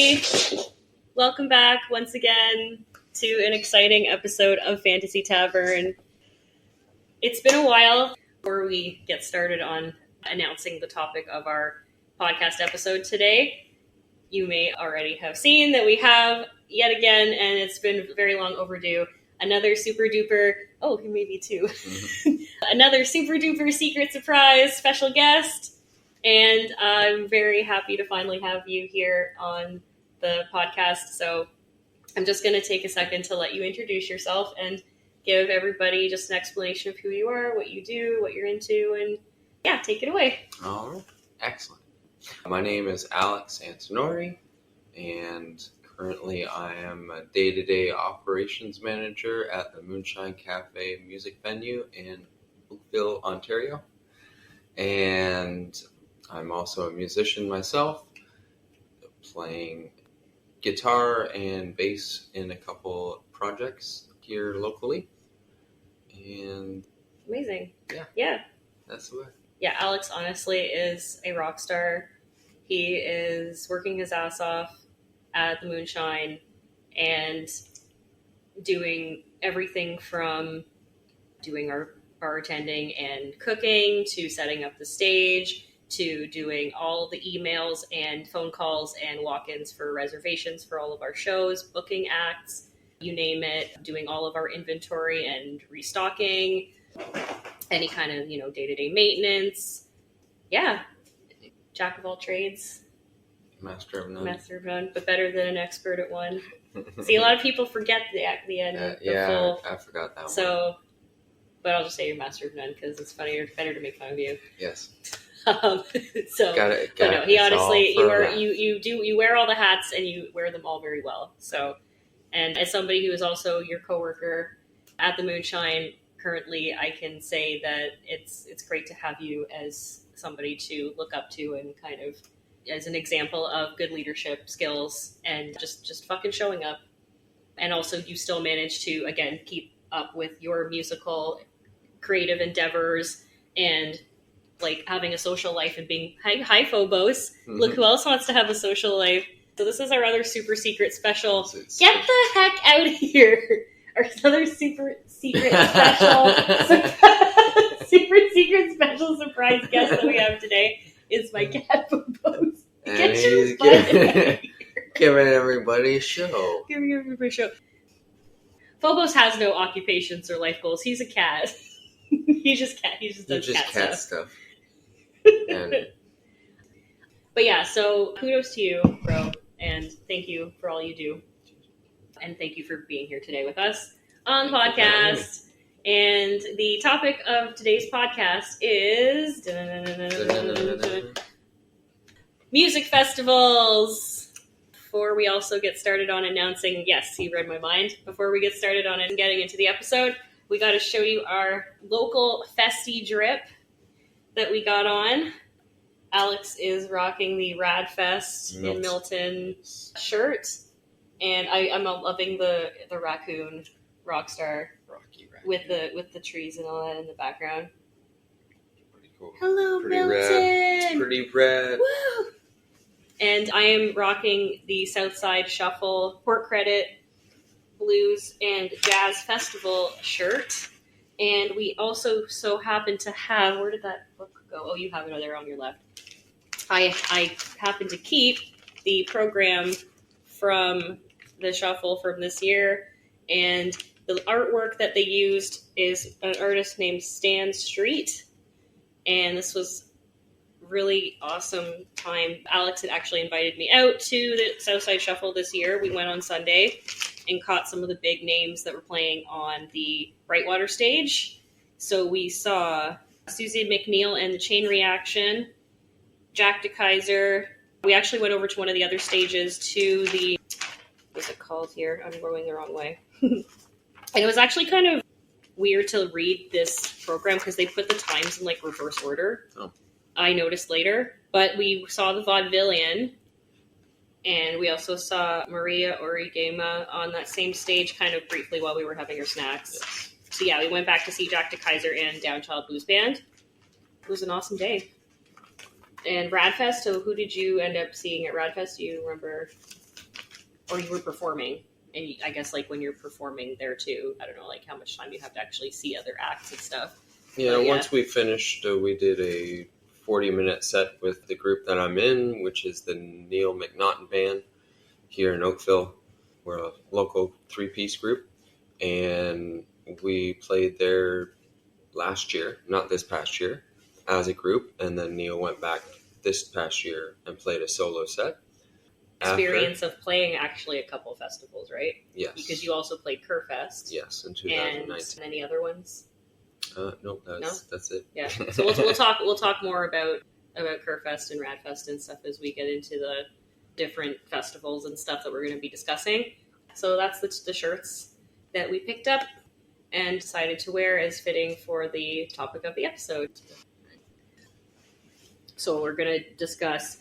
everybody. Welcome back once again to an exciting episode of Fantasy Tavern. It's been a while before we get started on announcing the topic of our podcast episode today. You may already have seen that we have, yet again, and it's been very long overdue, another super duper, maybe two, another super duper secret surprise special guest. And I'm very happy to finally have you here on the podcast. So I'm just going to take a second to let you introduce yourself and give everybody just an explanation of who you are, what you do, what you're into, and yeah, take it away. All right. Excellent. My name is Alex Antonori, and currently I am a day-to-day operations manager at the Moonshine Cafe music venue in Oakville, Ontario. And I'm also a musician myself, playing guitar and bass in a couple projects here locally. And amazing. Yeah. That's the way. Yeah, Alex honestly is a rock star. He is working his ass off at the Moonshine and doing everything from doing our bartending and cooking to setting up the stage to doing all the emails and phone calls and walk-ins for reservations for all of our shows, booking acts, you name it, doing all of our inventory and restocking, any kind of, day-to-day maintenance. Yeah. Jack of all trades. Master of none. But better than an expert at one. See, a lot of people forget the end. I forgot that one. But I'll just say you're master of none because it's better to make fun of you. Yes. He honestly, you wear all the hats and you wear them all very well. So, and as somebody who is also your coworker at the Moonshine currently, I can say that it's great to have you as somebody to look up to and kind of as an example of good leadership skills and just fucking showing up. And also you still manage to, again, keep up with your musical creative endeavors and like having a social life and being hi Phobos. Mm-hmm. Look who else wants to have a social life. So this is our other super secret special. Get the heck out of here. Our other super secret special special surprise guest that we have today is my cat Phobos. Get your butt out of here. Giving everybody a show. Phobos has no occupations or life goals. He's a cat. He just does cat stuff. But yeah, so kudos to you, bro, and thank you for all you do. And thank you for being here today with us on the podcast. And the topic of today's podcast is music festivals. Before we also get started on announcing, yes, he read my mind. Before we get started on it and getting into the episode, we got to show you our local festy drip that we got on. Alex is rocking the Radfest in Milton shirt, and I'm loving the raccoon rockstar with the trees and all that in the background. Pretty cool. Hello, pretty Milton. Rad. It's pretty rad. Woo! And I am rocking the Southside Shuffle Port Credit Blues and Jazz Festival shirt. And we also so happen to have, where did that book go? Oh, you have it there on your left. I happen to keep the program from the Shuffle from this year. And the artwork that they used is an artist named Stan Street. And this was really awesome time. Alex had actually invited me out to the Southside Shuffle this year. We went on Sunday and caught some of the big names that were playing on the Brightwater stage. So we saw Susie McNeil and the Chain Reaction, Jack DeKaiser. We actually went over to one of the other stages to the, what's it called here? I'm going the wrong way. And it was actually kind of weird to read this program because they put the times in like reverse order. Oh. I noticed later, but we saw the Vaudevillian, and we also saw Maria Origema on that same stage kind of briefly while we were having our snacks. Yes. So yeah, we went back to see Jack DeKaiser and Downchild Blues Band. It was an awesome day. And Radfest, so who did you end up seeing at Radfest? Do you remember? or you were performing. And I guess like when you're performing there too, I don't know like how much time you have to actually see other acts and stuff. Yeah, once we finished, we did a 40-minute set with the group that I'm in, which is the Neil McNaughton Band here in Oakville. We're a local 3-piece group, and we played there last year, not this past year, as a group, and then Neil went back this past year and played a solo set. Experience of playing actually a couple festivals, right? Yes. Because you also played Kerfest. Yes, in 2019. And any other ones? No, that's it. Yeah. So we'll talk more about Kerfest and Radfest and stuff as we get into the different festivals and stuff that we're going to be discussing. So that's the shirts that we picked up and decided to wear as fitting for the topic of the episode. So we're going to discuss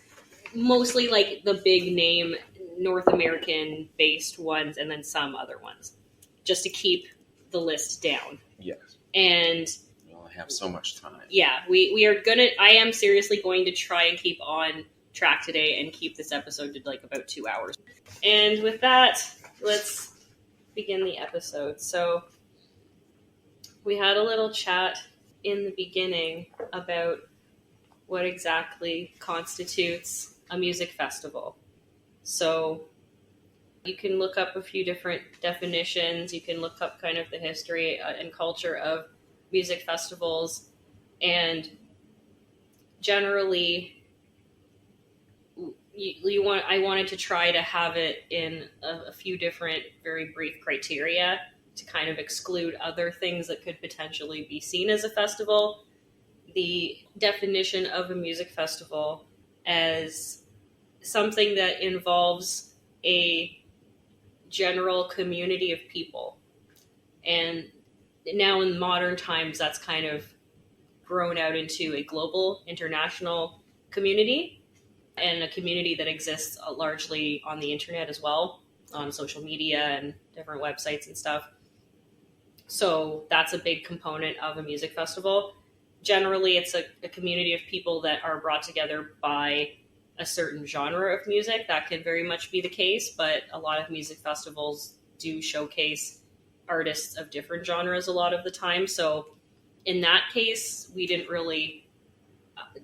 mostly like the big name North American based ones and then some other ones, just to keep the list down. Yes. And we only have so much time. Yeah, I am seriously going to try and keep on track today and keep this episode to like about 2 hours. And with that, let's begin the episode. So we had a little chat in the beginning about what exactly constitutes a music festival. So you can look up a few different definitions. You can look up kind of the history and culture of music festivals. And generally, I wanted to try to have it in a few different, very brief criteria to kind of exclude other things that could potentially be seen as a festival. The definition of a music festival as something that involves a general community of people. And now in modern times, that's kind of grown out into a global, international community, and a community that exists largely on the internet as well, on social media and different websites and stuff. So that's a big component of a music festival. Generally, it's a community of people that are brought together by a certain genre of music. That can very much be the case, but a lot of music festivals do showcase artists of different genres a lot of the time. So in that case, we didn't really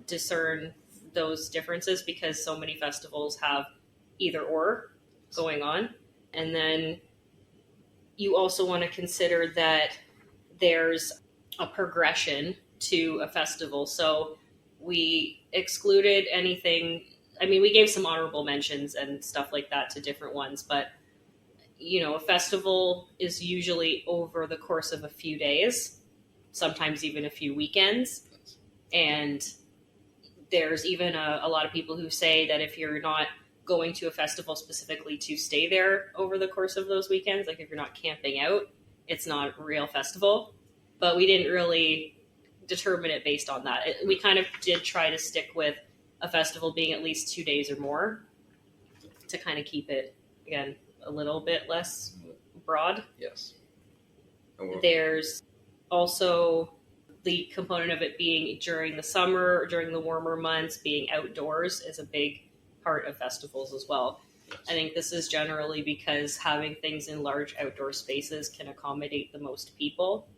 discern those differences because so many festivals have either or going on. And then you also want to consider that there's a progression to a festival. So we excluded anything. I mean, we gave some honorable mentions and stuff like that to different ones, but a festival is usually over the course of a few days, sometimes even a few weekends. And there's even a lot of people who say that if you're not going to a festival specifically to stay there over the course of those weekends, like if you're not camping out, it's not a real festival. But we didn't really determine it based on that. We kind of did try to stick with a festival being at least 2 days or more to kind of keep it, again, a little bit less broad. Yes. There's also the component of it being during the summer, during the warmer months, being outdoors is a big part of festivals as well. Yes. I think this is generally because having things in large outdoor spaces can accommodate the most people.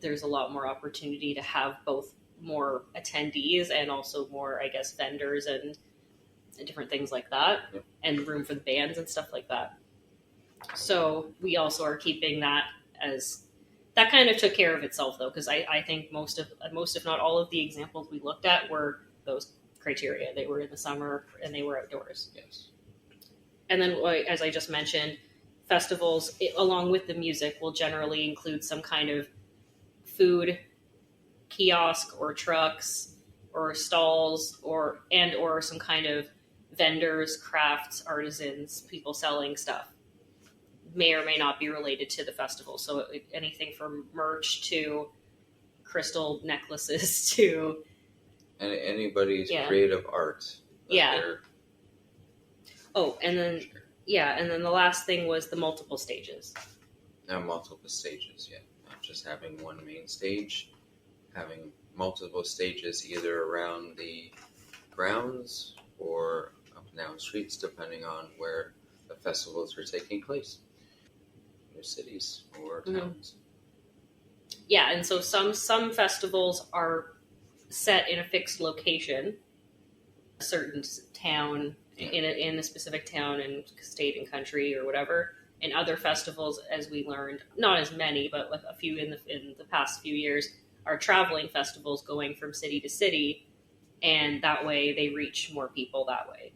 There's a lot more opportunity to have both more attendees and also more, I guess, vendors and different things like that, Yep. and room for the bands and stuff like that. So we also are keeping that as, that kind of took care of itself though, because I think most if not all of the examples we looked at were those criteria. They were in the summer and they were outdoors. Yes. And then, as I just mentioned, festivals, along with the music, will generally include some kind of food kiosk or trucks or stalls or some kind of vendors, crafts, artisans, people selling stuff. May or may not be related to the festival. So anything from merch to crystal necklaces to anybody's creative art. Oh, and then the last thing was the multiple stages. Multiple stages, yeah. Not just having one main stage, having multiple stages either around the grounds or up and down streets, depending on where the festivals are taking place in their cities or towns. Yeah, and so some festivals are set in a fixed location, a certain town, in a specific town and state and country or whatever. And other festivals, as we learned, not as many, but with a few in the past few years, are traveling festivals going from city to city, and that way they reach more people that way.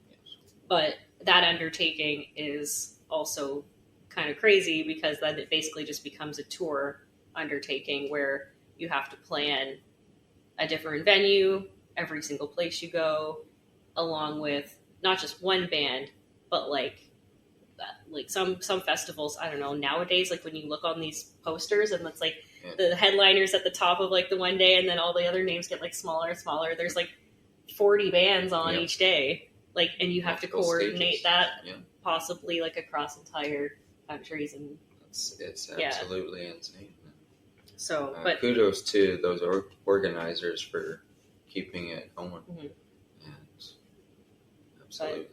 But that undertaking is also kind of crazy because then it basically just becomes a tour undertaking where you have to plan a different venue every single place you go, along with not just one band, but like some festivals, I don't know, nowadays, like when you look on these posters and it's like the headliners at the top of like the one day and then all the other names get like smaller and smaller. There's like 40 bands on each day, like, and you have to coordinate that possibly like across entire countries, and it's absolutely insane. So, but kudos to those organizers for keeping it going. And absolutely,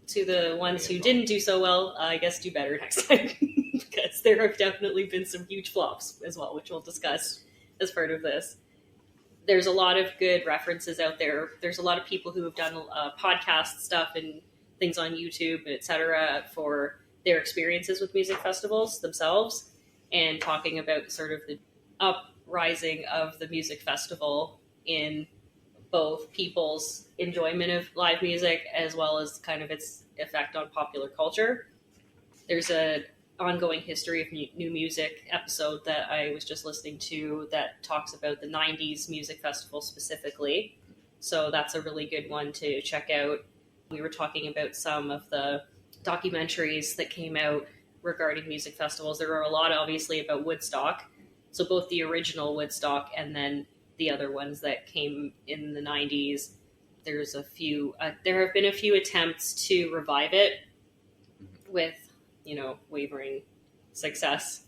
to the ones who didn't do so well, I guess do better next time because there have definitely been some huge flops as well, which we'll discuss as part of this. There's a lot of good references out there. There's a lot of people who have done podcast stuff and things on YouTube, etc., for their experiences with music festivals themselves, and talking about sort of the uprising of the music festival in both people's enjoyment of live music as well as kind of its effect on popular culture. There's an ongoing history of new music episode that I was just listening to that talks about the 90s music festival specifically. So that's a really good one to check out. We were talking about some of the documentaries that came out regarding music festivals. There are a lot, obviously, about Woodstock. So both the original Woodstock and then the other ones that came in the 90s. There's a few, there have been a few attempts to revive it with, wavering success.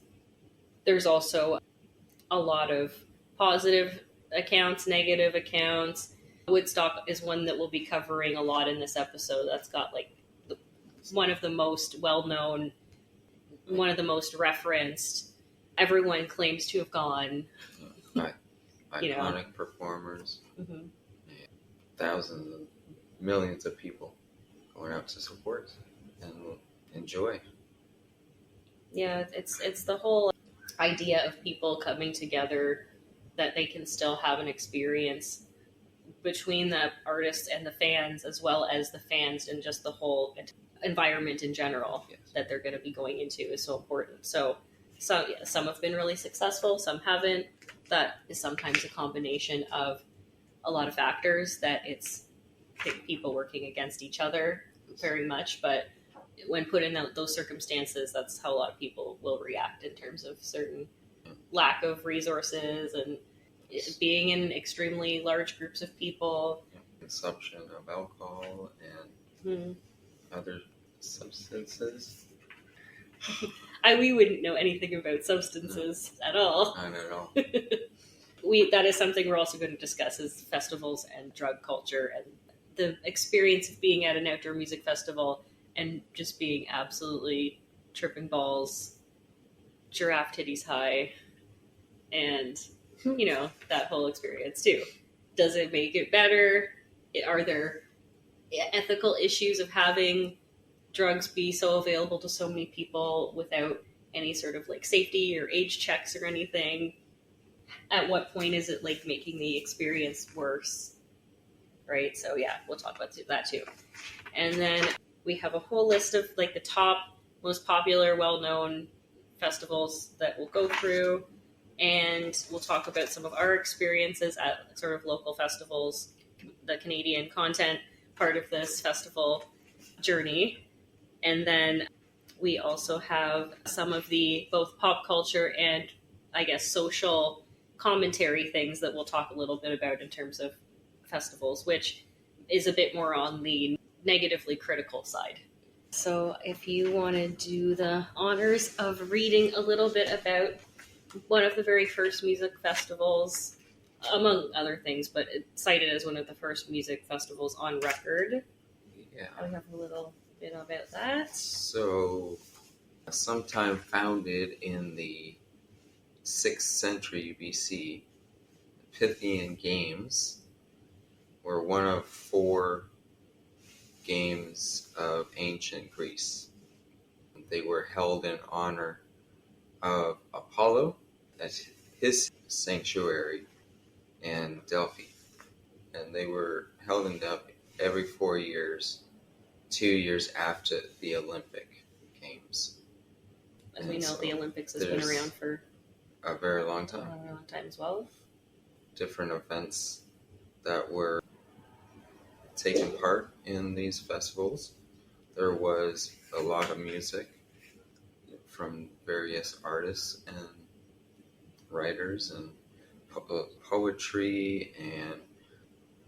There's also a lot of positive accounts, negative accounts. Woodstock is one that we'll be covering a lot in this episode. That's got like one of the most well-known, one of the most referenced. Everyone claims to have gone. Iconic performers. Thousands and millions of people going out to support and enjoy. Yeah, it's the whole idea of people coming together that they can still have an experience between the artists and the fans, as well as the fans and just the whole environment in general that they're going to be going into is so important. So some have been really successful, some haven't. That is sometimes a combination of a lot of factors, that it's people working against each other very much, but when put in those circumstances, that's how a lot of people will react in terms of certain lack of resources and being in extremely large groups of people. Consumption of alcohol and other substances. We wouldn't know anything about substances at all. Not at all. That is something we're also going to discuss, is festivals and drug culture and the experience of being at an outdoor music festival and just being absolutely tripping balls, giraffe titties high, and, that whole experience too. Does it make it better? Are there ethical issues of having drugs be so available to so many people without any sort of like safety or age checks or anything? At what point is it like making the experience worse? Right? So yeah, we'll talk about that too. And then we have a whole list of like the top most popular, well-known festivals that we'll go through. And we'll talk about some of our experiences at sort of local festivals, the Canadian content part of this festival journey. And then we also have some of the both pop culture and, I guess, social commentary things that we'll talk a little bit about in terms of festivals, which is a bit more on the negatively critical side. So if you want to do the honors of reading a little bit about one of the very first music festivals, among other things, but it's cited as one of the first music festivals on record. Yeah. I have a little bit about that. So, sometime founded in the 6th century BC, Pythian Games were one of 4 games of ancient Greece. They were held in honor of Apollo at his sanctuary in Delphi. And they were held in Delphi every 4 years, 2 years after the Olympic Games. And we know the Olympics has been around for a very long a time. long time as well. Different events that were taking part in these festivals. There was a lot of music from various artists and writers, and poetry and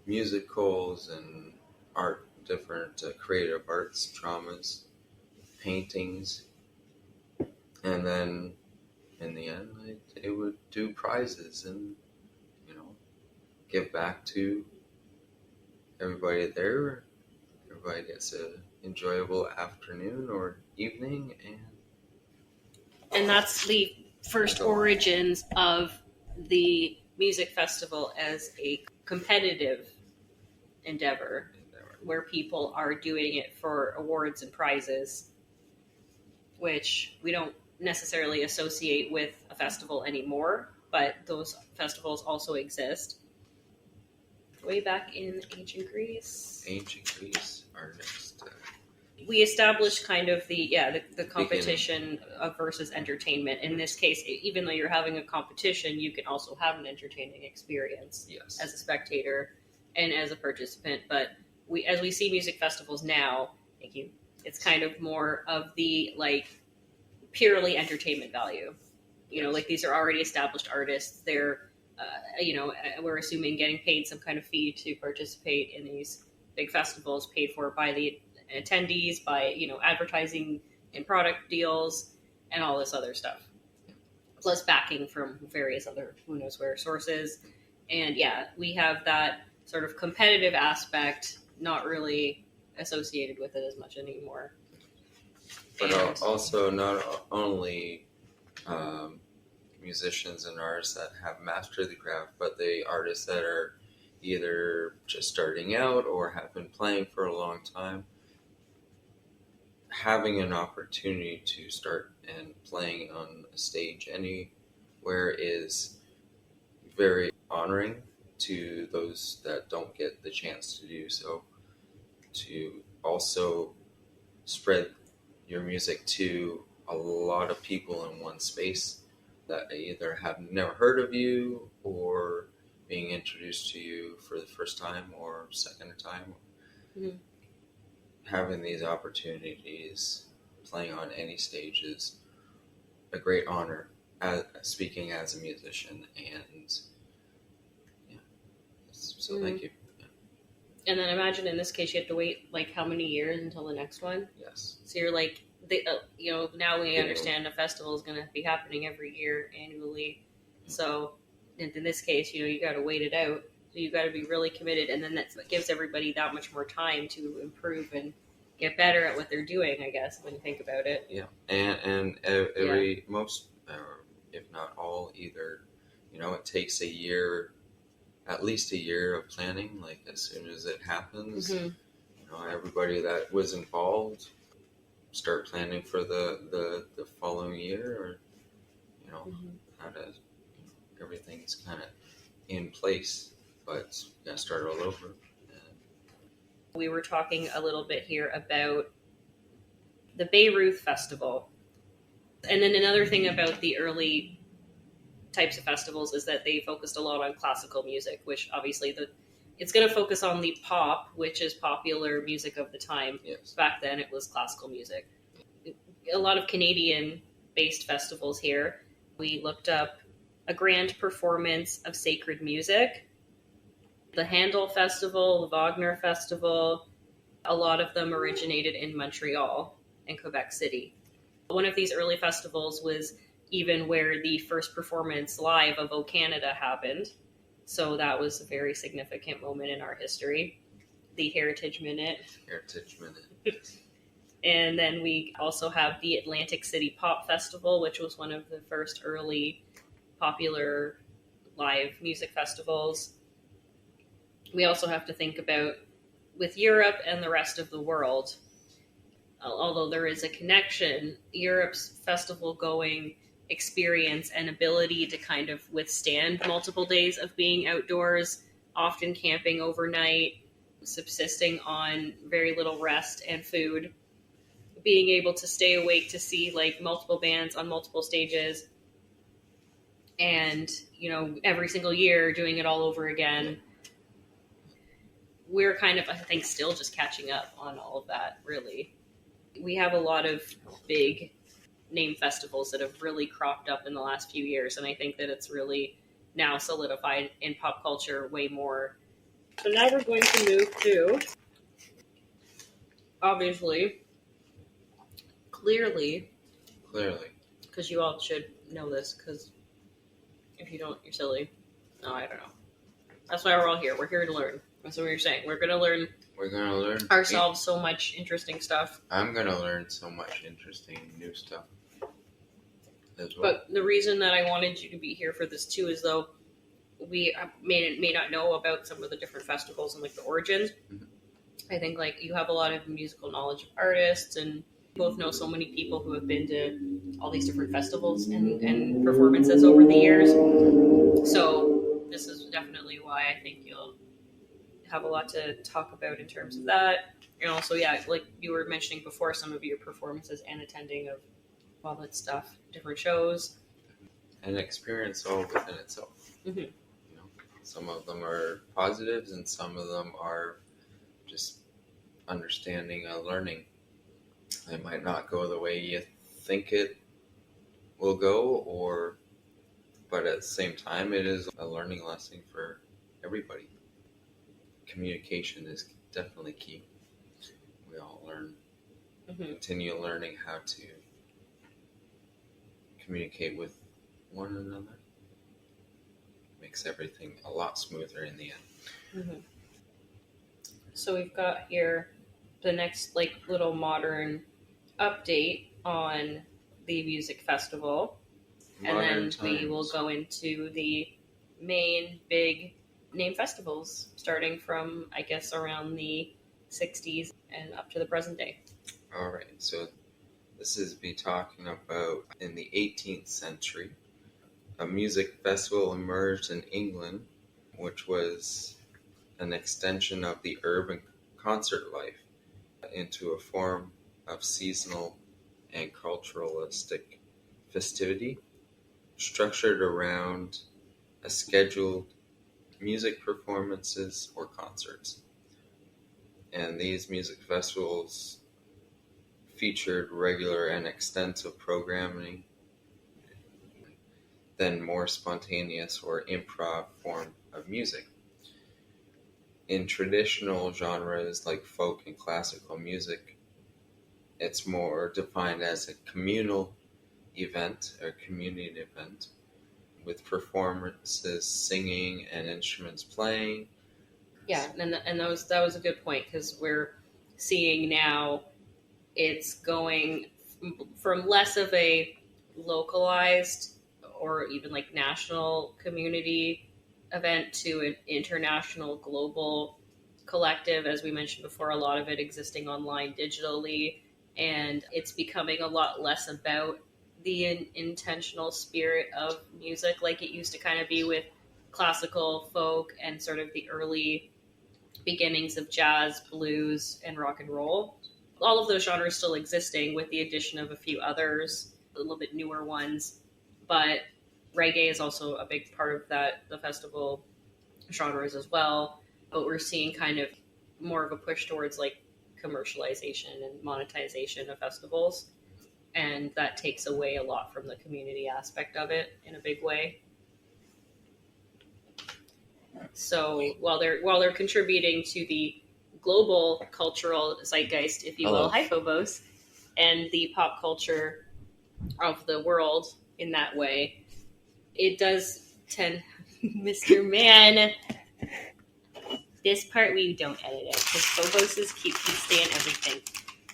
musicals and art, different creative arts, dramas, paintings. And then in the end, they would do prizes and, give back to everybody there. Everybody gets an enjoyable afternoon or evening, And that's the first origins of the music festival as a competitive endeavor, where people are doing it for awards and prizes, which we don't necessarily associate with a festival anymore, but those festivals also exist. Way back in ancient Greece. Our next. We established kind of the competition of versus entertainment. In this case, even though you're having a competition, you can also have an entertaining experience as a spectator and as a participant. But as we see music festivals now, thank you, it's kind of more of the purely entertainment value. These are already established artists. They're we're assuming getting paid some kind of fee to participate in these big festivals, paid for by the attendees, by advertising and product deals and all this other stuff, plus backing from various other who knows where sources. And we have that sort of competitive aspect not really associated with it as much anymore. But also not only musicians and artists that have mastered the craft, but the artists that are either just starting out or have been playing for a long time. Having an opportunity to start and playing on a stage anywhere is very honoring to those that don't get the chance to do so. To also spread your music to a lot of people in one space that either have never heard of you or being introduced to you for the first time or second time. Mm-hmm. Having these opportunities, playing on any stage, is a great honor, speaking as a musician. And so thank you. And then imagine in this case you have to wait how many years until the next one? Yes. So you're now we understand a festival is going to be happening every year annually. So in this case, you got to wait it out. So you got to be really committed, and then that gives everybody that much more time to improve and get better at what they're doing, I guess, when you think about it. Yeah, and most, if not all, either, it takes a year, at least a year of planning. As soon as it happens, everybody that was involved start planning for the following year, or how to everything's kind of in place, but you gotta start all over. We were talking a little bit here about the Bayreuth Festival, and then another thing about the early types of festivals is that they focused a lot on classical music, which obviously it's going to focus on the pop, which is popular music of the time. Yes. Back then it was classical music. A lot of Canadian-based festivals here. We looked up a grand performance of sacred music, the Handel Festival, the Wagner Festival. A lot of them originated in Montreal and Quebec City. One of these early festivals was even where the first performance live of O Canada happened. So that was a very significant moment in our history. The Heritage Minute. And then we also have the Atlantic City Pop Festival, which was one of the first early popular live music festivals. We also have to think about, with Europe and the rest of the world, although there is a connection, Europe's festival going experience and ability to kind of withstand multiple days of being outdoors, often camping overnight, subsisting on very little rest and food, being able to stay awake to see like multiple bands on multiple stages, and every single year doing it all over again. We're kind of, I think, still just catching up on all of that, really. We have a lot of big name festivals that have really cropped up in the last few years, and I think that it's really now solidified in pop culture way more. So now we're going to move to, obviously, clearly, because you all should know this, because if you don't, you're silly. No, I don't know. That's why we're all here. We're here to learn. That's what you're saying. We're going to learn ourselves so much interesting stuff. I'm going to learn so much interesting new stuff as well. But the reason that I wanted you to be here for this too is, though, we may not know about some of the different festivals and like the origins. Mm-hmm. I think like you have a lot of musical knowledge of artists, and both know so many people who have been to all these different festivals and performances over the years. So this is definitely why I think you'll have a lot to talk about in terms of that. And also, yeah, like you were mentioning before, some of your performances and attending of all that stuff, different shows. An experience all within itself. Mm-hmm. Some of them are positives and some of them are just understanding and learning. It might not go the way you think it will go, but at the same time, it is a learning lesson for everybody. Communication is definitely key. We all continue learning how to communicate with one another. Makes everything a lot smoother in the end. Mm-hmm. So we've got here the next like little modern update on the music festival, and then we will go into the main big name festivals starting from, I guess, around the 60s and up to the present day. All right, so this is be talking about in the 18th century, a music festival emerged in England, which was an extension of the urban concert life into a form of seasonal and culturalistic festivity structured around a scheduled music performances or concerts. And these music festivals featured regular and extensive programming, then more spontaneous or improv form of music. In traditional genres like folk and classical music, it's more defined as a communal event or community event with performances, singing, and instruments playing. Yeah, and that was a good point, because we're seeing now it's going from less of a localized or even like national community event to an international, global collective, as we mentioned before, a lot of it existing online digitally, and it's becoming a lot less about the intentional spirit of music like it used to kind of be with classical, folk, and sort of the early beginnings of jazz, blues, and rock and roll. All of those genres still existing with the addition of a few others, a little bit newer ones, but reggae is also a big part of the festival genres as well. But we're seeing kind of more of a push towards like commercialization and monetization of festivals, and that takes away a lot from the community aspect of it in a big way. So while they're contributing to the global cultural zeitgeist, if you will, hypobos, and the pop culture of the world in that way, it does tend, Mr. Man, this part we don't edit it, because Phobos is cute, he stay in everything.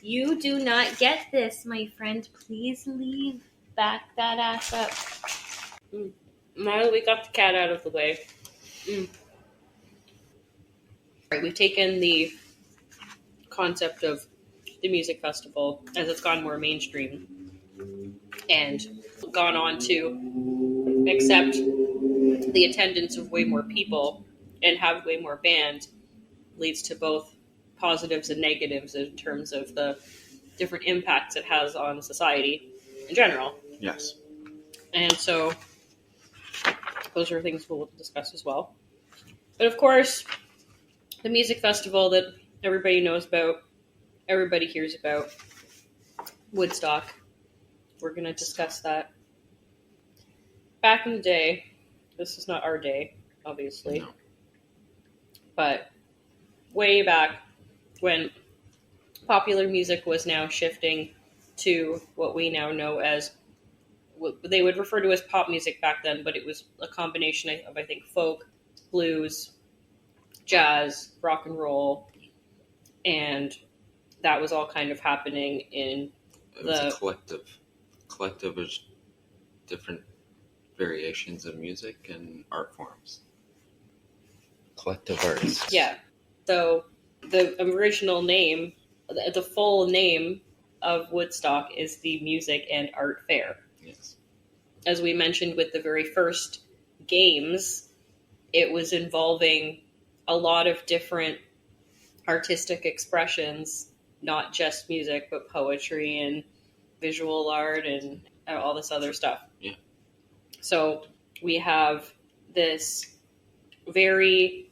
You do not get this, my friend. Please leave. Back that ass up. Now that we got the cat out of the way. Right, we've taken the concept of the music festival as it's gone more mainstream and gone on to accept the attendance of way more people and have way more band leads to both positives and negatives in terms of the different impacts it has on society in general. Yes. And so those are things we'll discuss as well. But of course, the music festival that everybody knows about, everybody hears about, Woodstock. We're going to discuss that. Back in the day, this is not our day, obviously, No. but way back when popular music was now shifting to what we now know as, what they would refer to as pop music back then, but it was a combination of, I think, folk, blues, jazz, rock and roll, and that was all kind of happening in It was a collective. Collective is different variations of music and art forms. Collective artists. Yeah. So the original name, the full name of Woodstock is the Music and Art Fair. Yes. As we mentioned with the very first games, it was involving a lot of different artistic expressions, not just music, but poetry and visual art and all this other stuff. Yeah. So we have this very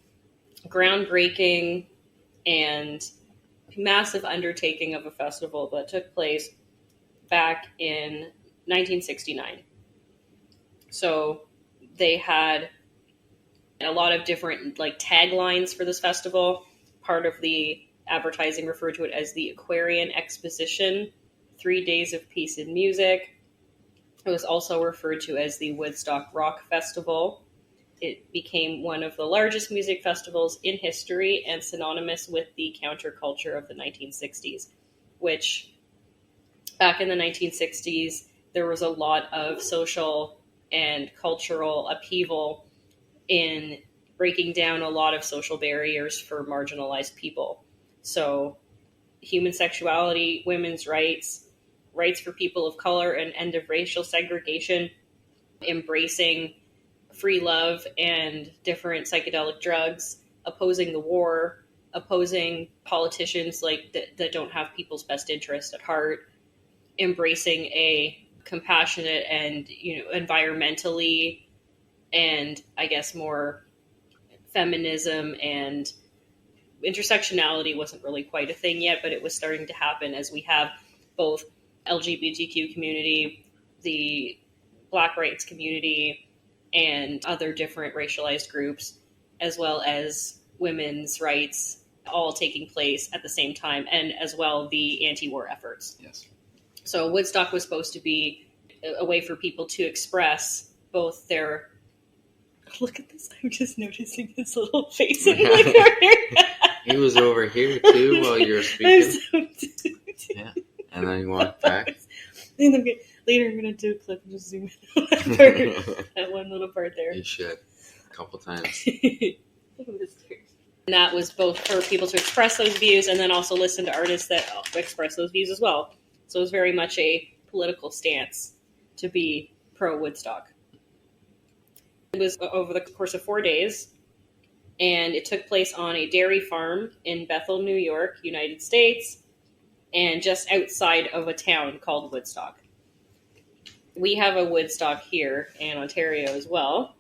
groundbreaking and massive undertaking of a festival that took place back in 1969. So they had a lot of different taglines for this festival. Part of the advertising referred to it as the Aquarian Exposition, 3 days of peace and music. It was also referred to as the Woodstock Rock Festival. It became one of the largest music festivals in history and synonymous with the counterculture of the 1960s, which back in the 1960s, there was a lot of social and cultural upheaval in breaking down a lot of social barriers for marginalized people. So human sexuality, women's rights, rights for people of color, and end of racial segregation, embracing free love and different psychedelic drugs, opposing the war, opposing politicians that don't have people's best interest at heart, embracing a compassionate and environmentally and I guess more feminism and intersectionality wasn't really quite a thing yet, but it was starting to happen as we have both LGBTQ community, the Black rights community, and other different racialized groups, as well as women's rights, all taking place at the same time, and as well the anti-war efforts. Yes. So Woodstock was supposed to be a way for people to express both their... Look at this, I'm just noticing his little face in the corner. He was over here too while you were speaking. Yeah. And then he walked back. Later I'm going to do a clip and just zoom in on that part, that one little part there. You should. A couple times. Look at this here. And that was both for people to express those views and then also listen to artists that express those views as well. So it was very much a political stance to be pro-Woodstock. It was over the course of 4 days, and it took place on a dairy farm in Bethel, New York, United States, and just outside of a town called Woodstock. We have a Woodstock here in Ontario as well.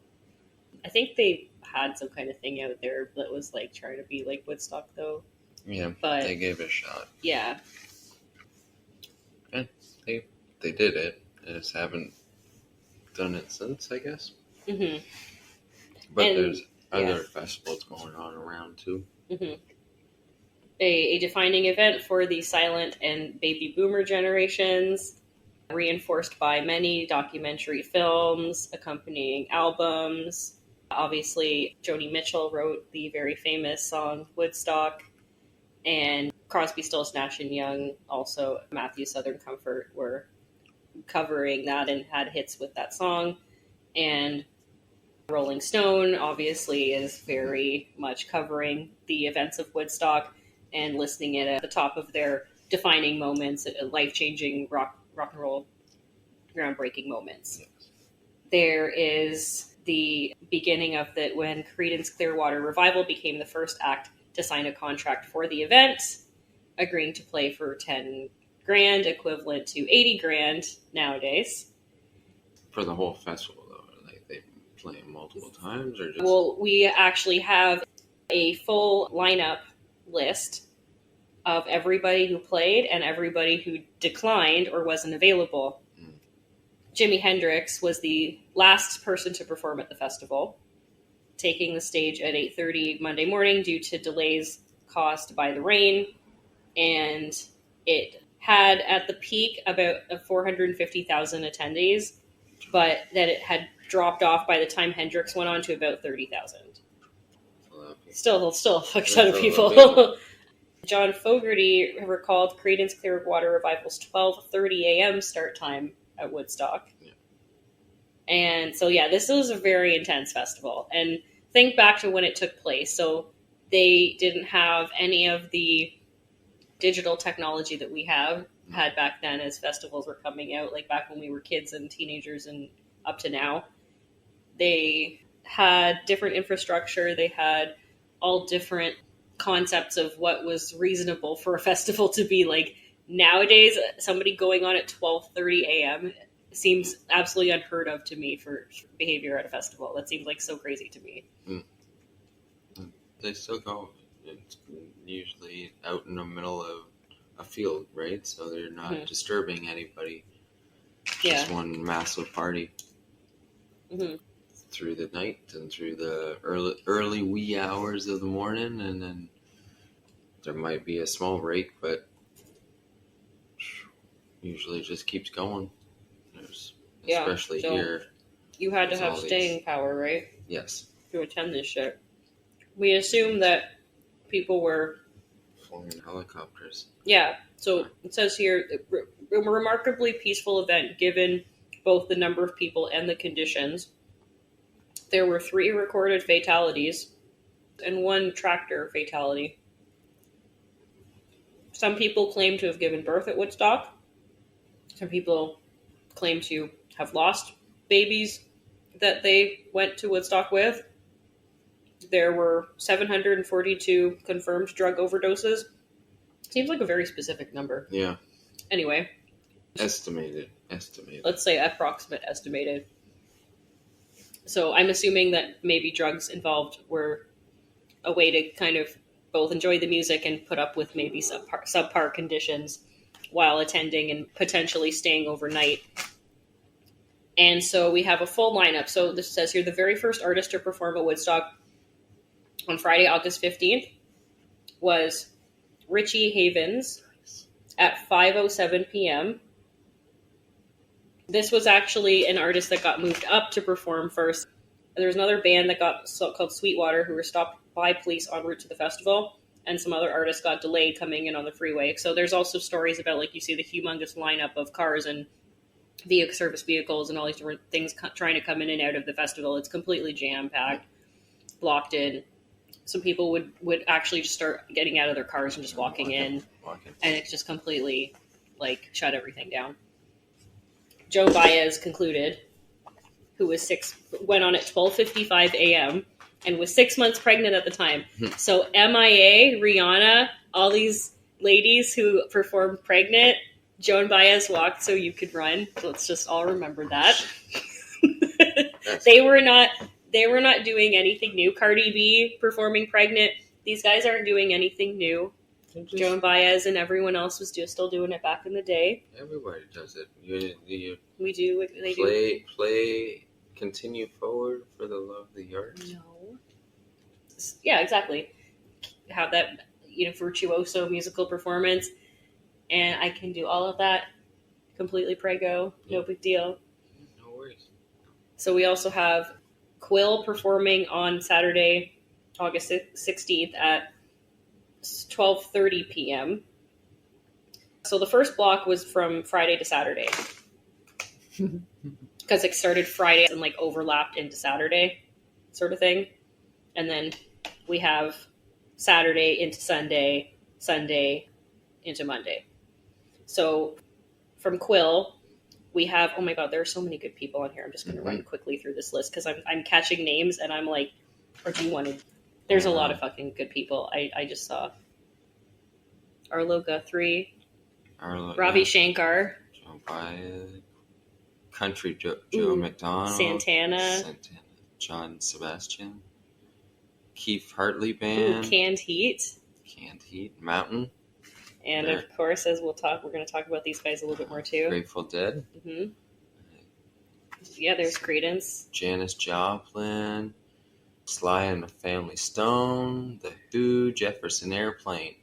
I think they had some kind of thing out there that was trying to be like Woodstock, though. Yeah, but they gave it a shot. Yeah. And they did it. They just haven't done it since, I guess. Mm-hmm. But there's other festivals going on around too. Mm-hmm. A defining event for the silent and baby boomer generations, reinforced by many documentary films, accompanying albums. Obviously, Joni Mitchell wrote the very famous song Woodstock, and Crosby, Stills, Nash and Young, also Matthew Southern Comfort were covering that and had hits with that song. And Rolling Stone obviously is very much covering the events of Woodstock and listing it at the top of their defining moments, life-changing rock and roll groundbreaking moments. There is the beginning of when Creedence Clearwater Revival became the first act to sign a contract for the event, agreeing to play for $10,000, equivalent to $80,000 nowadays. For the whole festival, though, like they play multiple times, or just? Well, we actually have a full lineup list of everybody who played and everybody who declined or wasn't available. Jimi Hendrix was the last person to perform at the festival, taking the stage at 8:30 Monday morning due to delays caused by the rain. And it had at the peak about 450,000 attendees, but that it had dropped off by the time Hendrix went on to about 30,000. Still a fuck ton of people. John Fogerty recalled Creedence Clearwater Revival's 12:30 a.m. start time at Woodstock. Yeah. And so, yeah, this was a very intense festival. And think back to when it took place. So they didn't have any of the digital technology that we had back then as festivals were coming out, like back when we were kids and teenagers and up to now. They had different infrastructure. They had all different concepts of what was reasonable for a festival to be. Like nowadays, somebody going on at 12:30 a.m. seems absolutely unheard of to me for behavior at a festival. That seems like so crazy to me. They still go. It's usually out in the middle of a field, right? So they're not disturbing anybody. Just one massive party through the night and through the early wee hours of the morning, and then there might be a small break, but usually just keeps going. Especially so here. You had to have staying power, right? Yes. To attend this shit. We assume that people were flying helicopters. Yeah. So it says here, a remarkably peaceful event given both the number of people and the conditions. There were 3 recorded fatalities and 1 tractor fatality. Some people claim to have given birth at Woodstock. Some people claim to have lost babies that they went to Woodstock with. There were 742 confirmed drug overdoses. Seems like a very specific number. Yeah. Anyway. Estimated. Let's say approximate estimated. So I'm assuming that maybe drugs involved were a way to kind of both enjoy the music and put up with maybe subpar conditions while attending and potentially staying overnight. And so we have a full lineup. So this says here, the very first artist to perform at Woodstock on Friday, August 15th was Richie Havens at 5:07 p.m. This was actually an artist that got moved up to perform first. There was another band that called Sweetwater who were stopped by police en route to the festival, and some other artists got delayed coming in on the freeway. So there's also stories about, like, you see the humongous lineup of cars and service vehicles and all these different things trying to come in and out of the festival. It's completely jam-packed, blocked in. Some people would actually just start getting out of their cars and just walking in, and it's just completely, like, shut everything down. Joan Baez concluded, who was went on at 12:55 a.m. and was 6 months pregnant at the time. So MIA, Rihanna, all these ladies who performed pregnant, Joan Baez walked so you could run. So let's just all remember that. They were not doing anything new. Cardi B performing pregnant. These guys aren't doing anything new. Joan Baez and everyone else was just still doing it back in the day. Everybody does it. We do. They do. Play, continue forward for the love of the art. No. Yeah, exactly. Have that, virtuoso musical performance, and I can do all of that completely prego. No big deal. No worries. So we also have Quill performing on Saturday, August 16th at 12:30 p.m. So the first block was from Friday to Saturday because it started Friday and like overlapped into Saturday sort of thing. And then we have Saturday into Sunday, Sunday into Monday. So from Quill, we have, oh my God, there are so many good people on here. I'm just going to run quickly through this list because I'm catching names and I'm like, or do you want to? There's a lot of fucking good people. I just saw Arlo Guthrie, Ravi Shankar, Country Joe McDonald, Santana, John Sebastian, Keith Hartley Band, Canned Heat, Mountain, and of course, as we're going to talk about these guys a little bit more too. Grateful Dead. Mm-hmm. Yeah, there's Creedence, Janis Joplin, Sly and the Family Stone, The Who, Jefferson Airplane.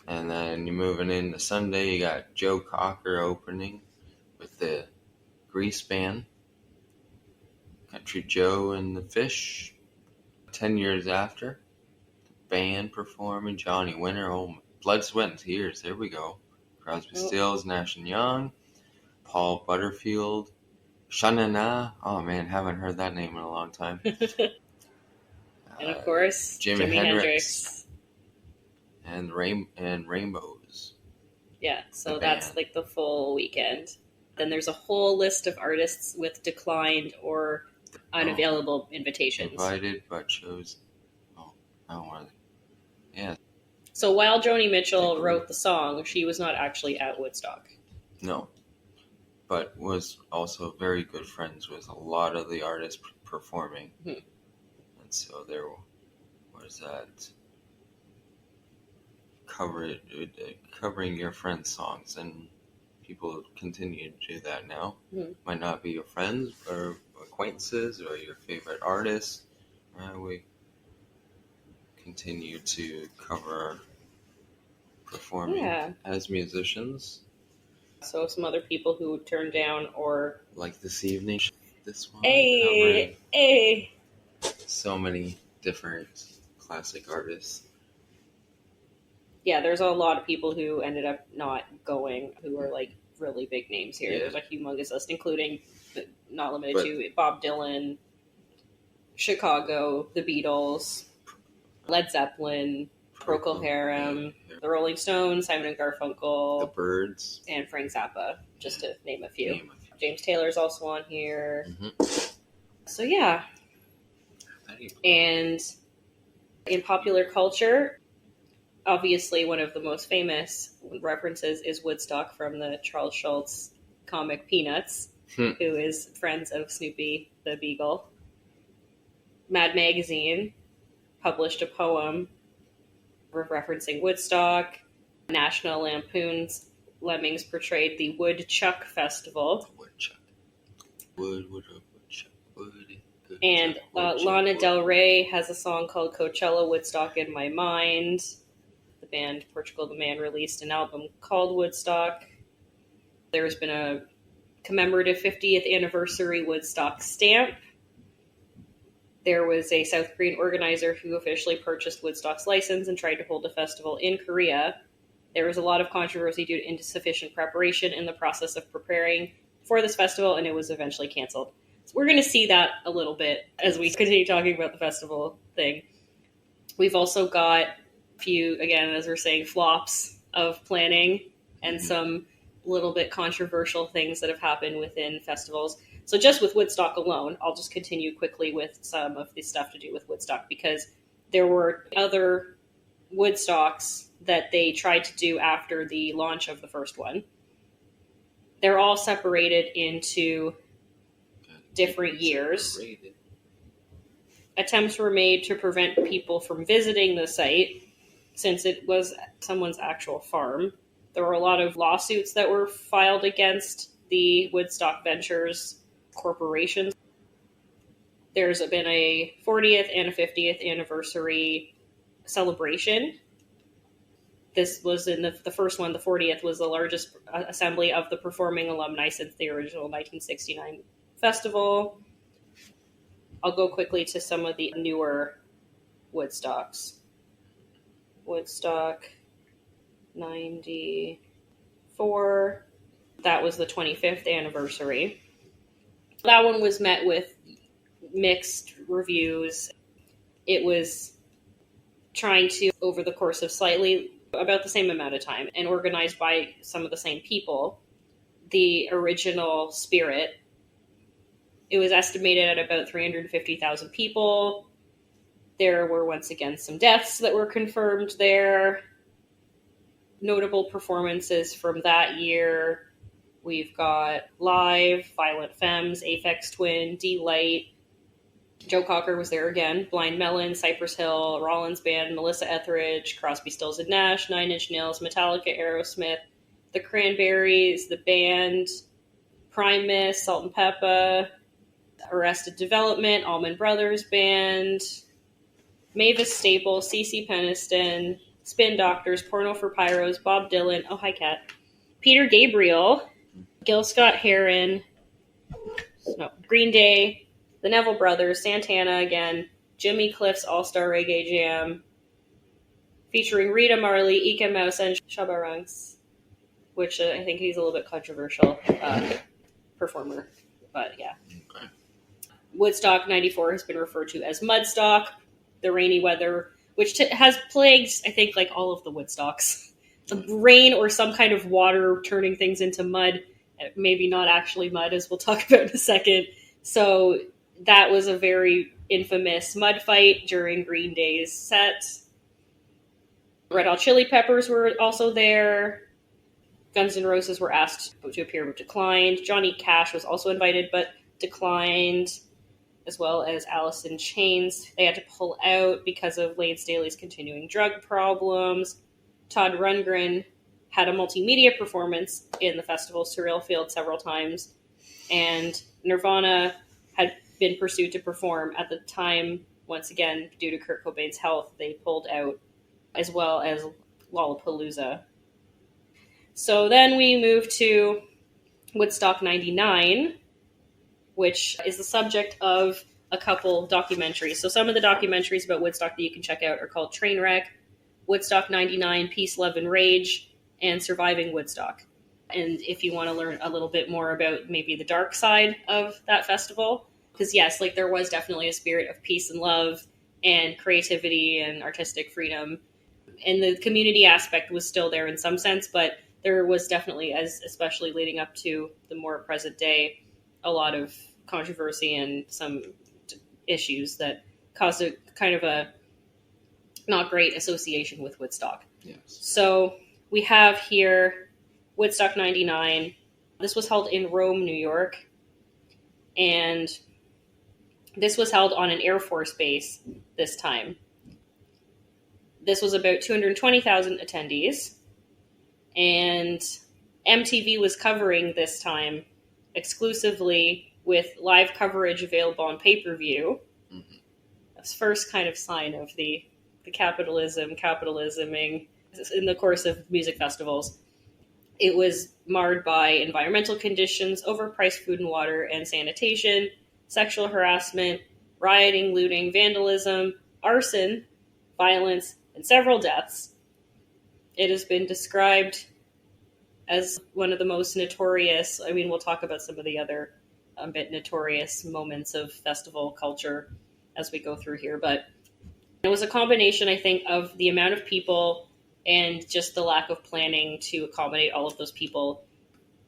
And then you're moving into Sunday, you got Joe Cocker opening with the Grease Band, Country Joe and the Fish. 10 years after, the band performing, Johnny Winter, Blood, Sweat, and Tears, there we go. Crosby, Stills, Nash & Young, Paul Butterfield, Sha-Na-Na, oh man, haven't heard that name in a long time. And of course, Jimi Hendrix. And Rainbows. Yeah, so that's like the full weekend. Then there's a whole list of artists with declined or unavailable invitations. Invited but chose. I don't want to. Yeah. So while Joni Mitchell wrote the song, she was not actually at Woodstock. No. But was also very good friends with a lot of the artists performing. Mm-hmm. And so there was that covering your friends' songs, and people continue to do that now. Mm-hmm. Might not be your friends or acquaintances or your favorite artists. We continue to cover performing as musicians. So some other people who turned down or... Like this evening, this one. Hey! So many different classic artists. Yeah, there's a lot of people who ended up not going, who are like really big names here. Yeah. There's a humongous list, including, but not limited to, Bob Dylan, Chicago, the Beatles, Led Zeppelin, Procol Harum, the Rolling Stones, Simon and Garfunkel, the Byrds, and Frank Zappa, just to name a few. James Taylor's also on here. Mm-hmm. So yeah. And in popular culture, obviously one of the most famous references is Woodstock from the Charles Schulz comic Peanuts, who is friends of Snoopy the Beagle. Mad Magazine published a poem referencing Woodstock. National Lampoon's Lemmings portrayed the Woodchuck Festival. Woodchuck. And Lana Del Rey has a song called Coachella, Woodstock in My Mind. The band Portugal the Man released an album called Woodstock. There's been a commemorative 50th anniversary Woodstock stamp. There was a South Korean organizer who officially purchased Woodstock's license and tried to hold a festival in Korea. There was a lot of controversy due to insufficient preparation in the process of preparing for this festival, and it was eventually canceled. So we're going to see that a little bit as we continue talking about the festival thing. We've also got a few, again, as we're saying, flops of planning and some little bit controversial things that have happened within festivals. So just with Woodstock alone, I'll just continue quickly with some of the stuff to do with Woodstock, because there were other Woodstocks that they tried to do after the launch of the first one. They're all separated into different years. Attempts were made to prevent people from visiting the site, since it was someone's actual farm. There were a lot of lawsuits that were filed against the Woodstock Ventures corporations. There's been a 40th and a 50th anniversary celebration. This was in the first one. The 40th was the largest assembly of the performing alumni since the original 1969 festival. I'll go quickly to some of the newer Woodstocks. Woodstock 94. That was the 25th anniversary. That one was met with mixed reviews. It was trying to, over the course of slightly about the same amount of time and organized by some of the same people, the original spirit. It was estimated at about 350,000 people. There were once again some deaths that were confirmed there. Notable performances from that year. We've got Live, Violent Femmes, Aphex Twin, D-Light. Joe Cocker was there again. Blind Melon, Cypress Hill, Rollins Band, Melissa Etheridge, Crosby, Stills and Nash, Nine Inch Nails, Metallica, Aerosmith, The Cranberries, The Band, Primus, Salt and Peppa, Arrested Development, Allman Brothers Band, Mavis Staple, CeCe Peniston, Spin Doctors, Porno for Pyros, Bob Dylan, oh hi Cat, Peter Gabriel, Gil Scott-Heron, Green Day, the Neville Brothers, Santana again, Jimmy Cliff's All-Star Reggae Jam, featuring Rita Marley, Ika Mouse, and Shabba Ranks, which I think he's a little bit controversial performer, but yeah. Okay. Woodstock 94 has been referred to as Mudstock, the rainy weather, which has plagued, I think, like all of the Woodstocks. Rain or some kind of water turning things into mud, maybe not actually mud, as we'll talk about in a second. So that was a very infamous mud fight during Green Day's set. Red Hot Chili Peppers were also there. Guns N' Roses were asked to appear but declined. Johnny Cash was also invited but declined, as well as Alice in Chains. They had to pull out because of Lane Staley's continuing drug problems. Todd Rundgren had a multimedia performance in the festival's Surreal Field several times, and Nirvana had been pursued to perform at the time. Once again, due to Kurt Cobain's health, they pulled out, as well as Lollapalooza. So then we move to Woodstock 99, which is the subject of a couple documentaries. So some of the documentaries about Woodstock that you can check out are called Trainwreck, Woodstock 99, Peace, Love, and Rage, and Surviving Woodstock. And if you want to learn a little bit more about maybe the dark side of that festival, because yes, like there was definitely a spirit of peace and love and creativity and artistic freedom. And the community aspect was still there in some sense, but there was definitely, especially leading up to the more present day, a lot of controversy and some issues that caused a kind of a not great association with Woodstock. Yes. So we have here Woodstock 99. This was held in Rome, New York. And this was held on an Air Force base this time. This was about 220,000 attendees. And MTV was covering this time exclusively with live coverage available on pay-per-view. Mm-hmm. That's first kind of sign of the capitalisming in the course of music festivals. It was marred by environmental conditions, overpriced food and water and sanitation, sexual harassment, rioting, looting, vandalism, arson, violence, and several deaths. It has been described as one of the most notorious, I mean, we'll talk about some of the other a bit notorious moments of festival culture as we go through here, but it was a combination, I think, of the amount of people and just the lack of planning to accommodate all of those people.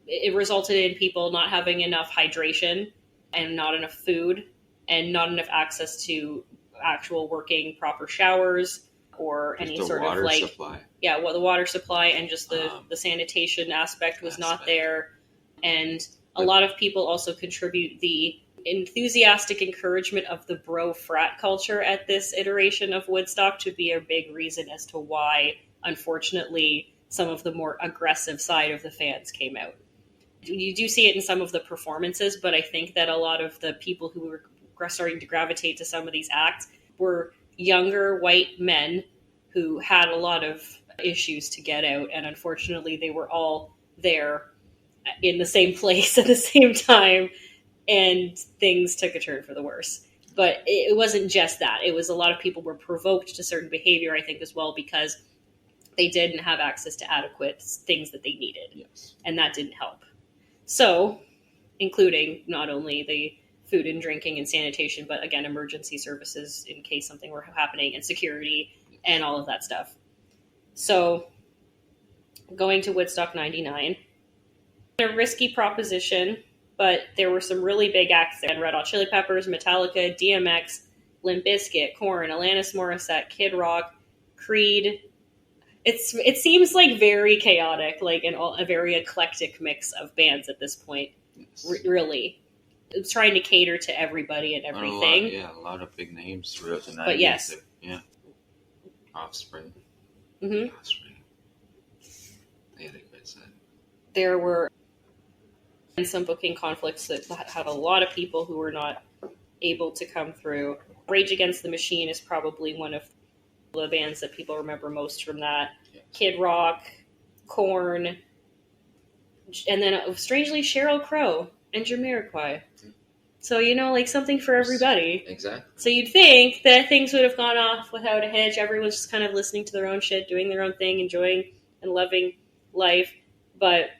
It resulted in people not having enough hydration and not enough food and not enough access to actual working proper showers or any sort of like supply. Yeah, well, the water supply and just the sanitation aspect was not there. And a lot of people also contribute the enthusiastic encouragement of the bro frat culture at this iteration of Woodstock to be a big reason as to why, unfortunately, some of the more aggressive side of the fans came out. You do see it in some of the performances, but I think that a lot of the people who were starting to gravitate to some of these acts were younger white men who had a lot of issues to get out, and unfortunately they were all there in the same place at the same time, and things took a turn for the worse. But it wasn't just that. It was a lot of people were provoked to certain behavior, I think, as well, because they didn't have access to adequate things that they needed. Yes. And that didn't help. So, including not only the food and drinking and sanitation, but again, emergency services in case something were happening, and security and all of that stuff. So, going to Woodstock 99, a risky proposition, but there were some really big acts there. Red Hot Chili Peppers, Metallica, DMX, Limp Bizkit, Korn, Alanis Morissette, Kid Rock, Creed. It seems like very chaotic, like a very eclectic mix of bands at this point. Yes. Really, it's trying to cater to everybody and everything. A lot of big names throughout the 90s. But yes, Offspring. Mm-hmm. Offspring. They had a good set. There were some booking conflicts that had a lot of people who were not able to come through. Rage Against the Machine is probably one of the bands that people remember most from that. Yes. Kid Rock, Korn, and then strangely Sheryl Crow and Jamiroquai. So, like something for everybody. Exactly. So you'd think that things would have gone off without a hitch. Everyone's just kind of listening to their own shit, doing their own thing, enjoying and loving life. But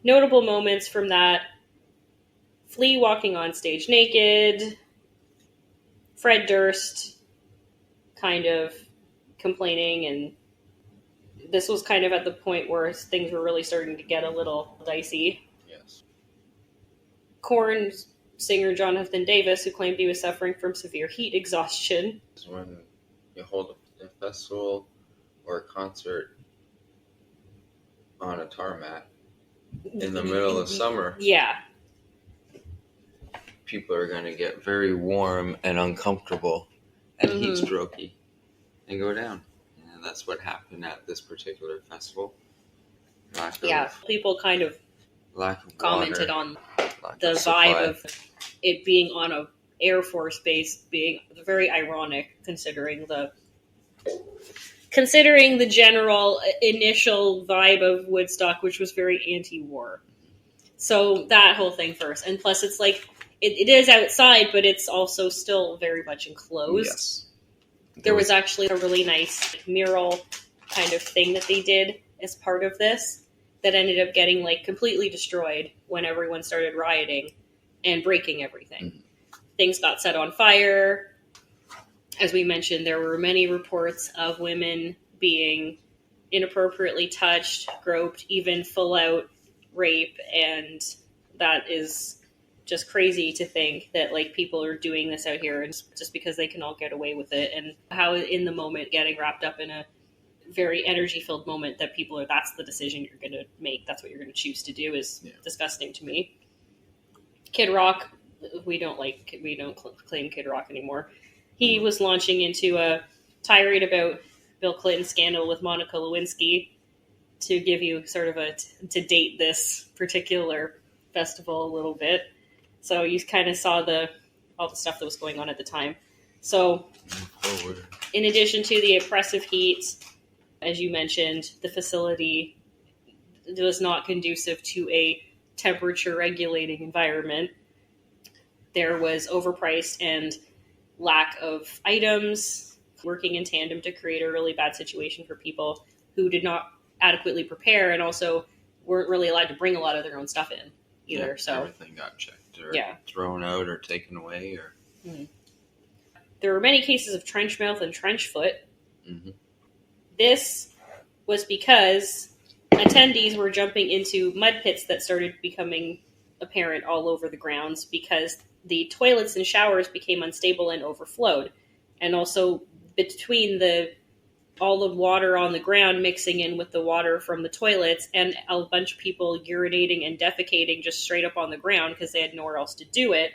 notable moments from that: Flea walking on stage naked, Fred Durst kind of complaining, and this was kind of at the point where things were really starting to get a little dicey. Yes. Korn singer Jonathan Davis, who claimed he was suffering from severe heat exhaustion. When you hold a festival or a concert on a tarmac in the middle of summer, yeah, people are going to get very warm and uncomfortable and heat strokey and go down. And that's what happened at this particular festival. People kind of commented water, on the vibe of it being on a Air Force base being very ironic, considering the general initial vibe of Woodstock, which was very anti-war. So that whole thing first, and plus it's like it is outside, but it's also still very much enclosed. Yes. There was actually a really nice mural kind of thing that they did as part of this that ended up getting completely destroyed when everyone started rioting and breaking everything. Mm-hmm. Things got set on fire. As we mentioned, there were many reports of women being inappropriately touched, groped, even full-out rape, and that is just crazy to think that people are doing this out here and just because they can all get away with it, and how in the moment getting wrapped up in a very energy-filled moment that people are, that's the decision you're going to make, that's what you're going to choose to do is disgusting to me. Kid Rock, we don't claim Kid Rock anymore. He was launching into a tirade about Bill Clinton's scandal with Monica Lewinsky, to give you sort of to date this particular festival a little bit. So you kind of saw all the stuff that was going on at the time. So in addition to the oppressive heat, as you mentioned, the facility was not conducive to a temperature regulating environment. There was overpriced and lack of items working in tandem to create a really bad situation for people who did not adequately prepare, and also weren't really allowed to bring a lot of their own stuff in either. Yeah, so everything got checked or thrown out or taken away. There were many cases of trench mouth and trench foot. Mm-hmm. This was because attendees were jumping into mud pits that started becoming apparent all over the grounds because the toilets and showers became unstable and overflowed. And also between all the water on the ground mixing in with the water from the toilets and a bunch of people urinating and defecating just straight up on the ground because they had nowhere else to do it,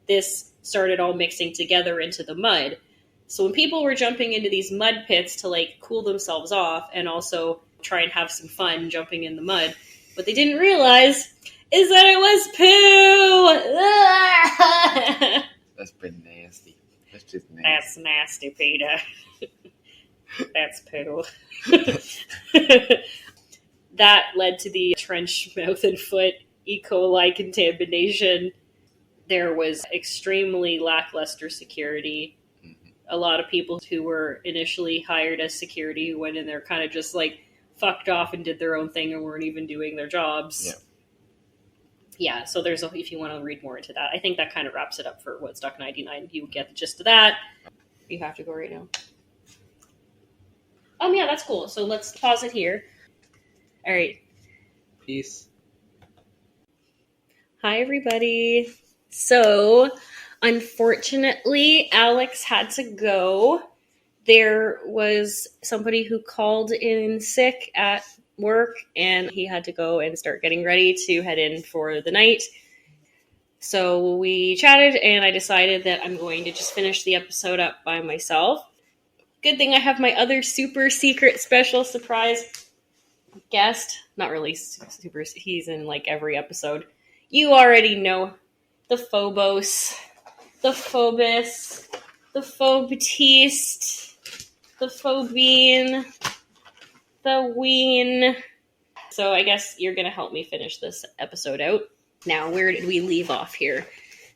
this started all mixing together into the mud. So when people were jumping into these mud pits to cool themselves off and also try and have some fun jumping in the mud, what they didn't realize is that it was poo! That's been nasty. That's just nasty. That's nasty, Peter. That's poo. That led to the trench mouth and foot E. coli contamination. there was extremely lackluster security. A lot of people who were initially hired as security who went in there kind of just like fucked off and did their own thing and weren't even doing their jobs. Yeah, so there's if you want to read more into that, I think that kind of wraps it up for Woodstock 99. You get the gist of that. You have to go right now. Yeah, that's cool. So let's pause it here. All right. Peace. Hi, everybody. So, unfortunately, Alex had to go. There was somebody who called in sick at work, and he had to go and start getting ready to head in for the night. So we chatted, and I decided that I'm going to just finish the episode up by myself. Good thing I have my other super secret special surprise guest. Not really super, he's in like every episode. You already know the Phobos, the Phobus, the Phobtiste, the Phobine, the Ween. So I guess you're going to help me finish this episode out. Now, where did we leave off here?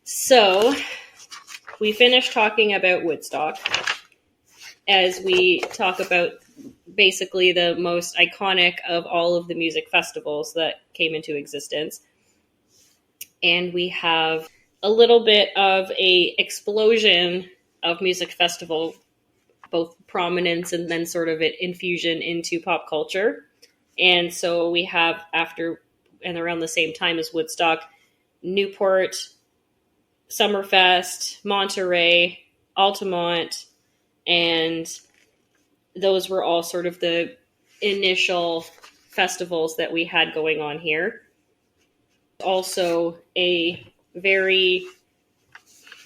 So, we finished talking about Woodstock as we talk about basically the most iconic of all of the music festivals that came into existence. And we have a little bit of a explosion of music festival, both prominence and then sort of an infusion into pop culture. And so we have, after and around the same time as Woodstock, Newport, Summerfest, Monterey, Altamont, and those were all sort of the initial festivals that we had going on here. Also, a very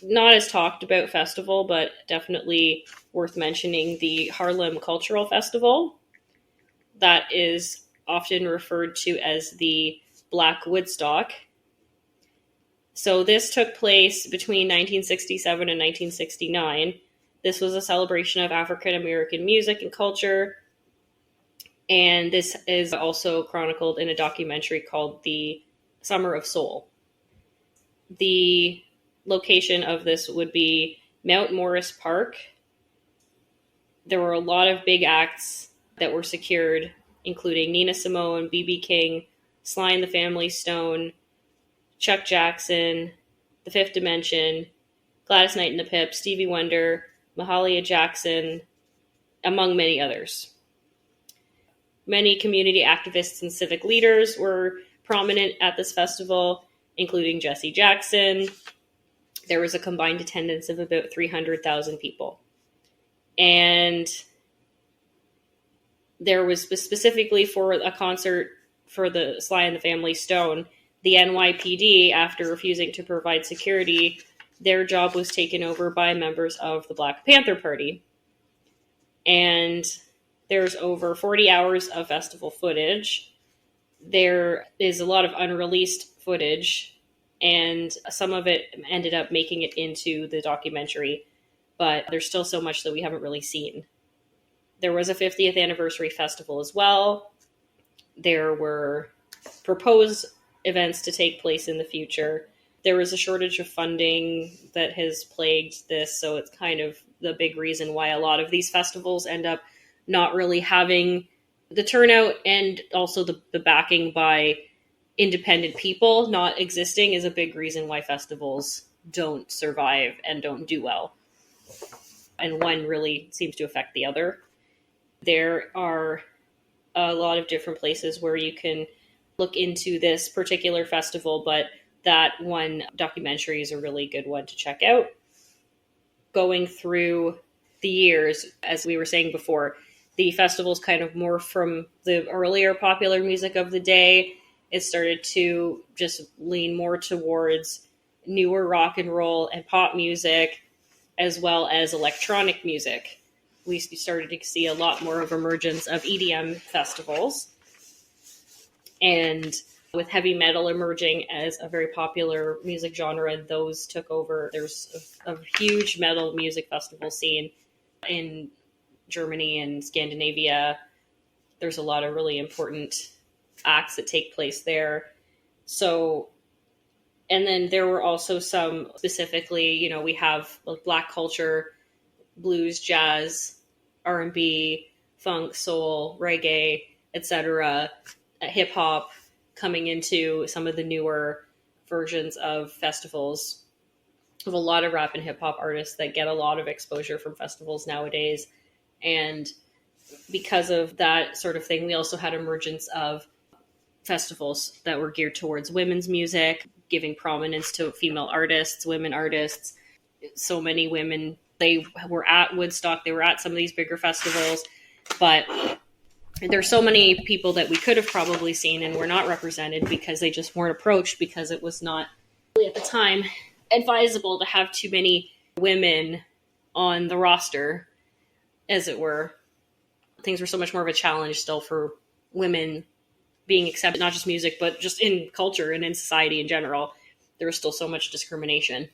not as talked about festival, but definitely worth mentioning, the Harlem Cultural Festival. That is often referred to as the Black Woodstock. So this took place between 1967 and 1969. This was a celebration of African American music and culture. And this is also chronicled in a documentary called The Summer of Soul. The location of this would be Mount Morris Park. There were a lot of big acts that were secured, including Nina Simone, B.B. King, Sly and the Family Stone, Chuck Jackson, The Fifth Dimension, Gladys Knight and the Pips, Stevie Wonder, Mahalia Jackson, among many others. Many community activists and civic leaders were prominent at this festival, including Jesse Jackson. There was a combined attendance of about 300,000 people. And there was specifically for a concert for the Sly and the Family Stone, the NYPD, after refusing to provide security, their job was taken over by members of the Black Panther Party. And there's over 40 hours of festival footage. There is a lot of unreleased footage, and some of it ended up making it into the documentary, but there's still so much that we haven't really seen. There was a 50th anniversary festival as well. There were proposed events to take place in the future. There was a shortage of funding that has plagued this, so it's kind of the big reason why a lot of these festivals end up not really having the turnout, and also the backing by independent people not existing is a big reason why festivals don't survive and don't do well. And one really seems to affect the other. There are a lot of different places where you can look into this particular festival, but that one documentary is a really good one to check out. Going through the years, as we were saying before, the festivals kind of morphed from the earlier popular music of the day. It started to just lean more towards newer rock and roll and pop music, as well as electronic music. We started to see a lot more of emergence of EDM festivals. And with heavy metal emerging as a very popular music genre, those took over. There's a huge metal music festival scene in Germany and Scandinavia. There's a lot of really important acts that take place there. So And then there were also some specifically, we have like black culture, blues, jazz, R&B, funk, soul, reggae, etc., hip hop coming into some of the newer versions of festivals. Of a lot of rap and hip hop artists that get a lot of exposure from festivals nowadays. And because of that sort of thing, we also had emergence of festivals that were geared towards women's music, giving prominence to female artists, women artists. So many women, they were at Woodstock, they were at some of these bigger festivals, but there's so many people that we could have probably seen and were not represented because they just weren't approached, because it was not really at the time advisable to have too many women on the roster, as it were. Things were so much more of a challenge still for women being accepted, not just music, but just in culture and in society in general. There was still so much discrimination.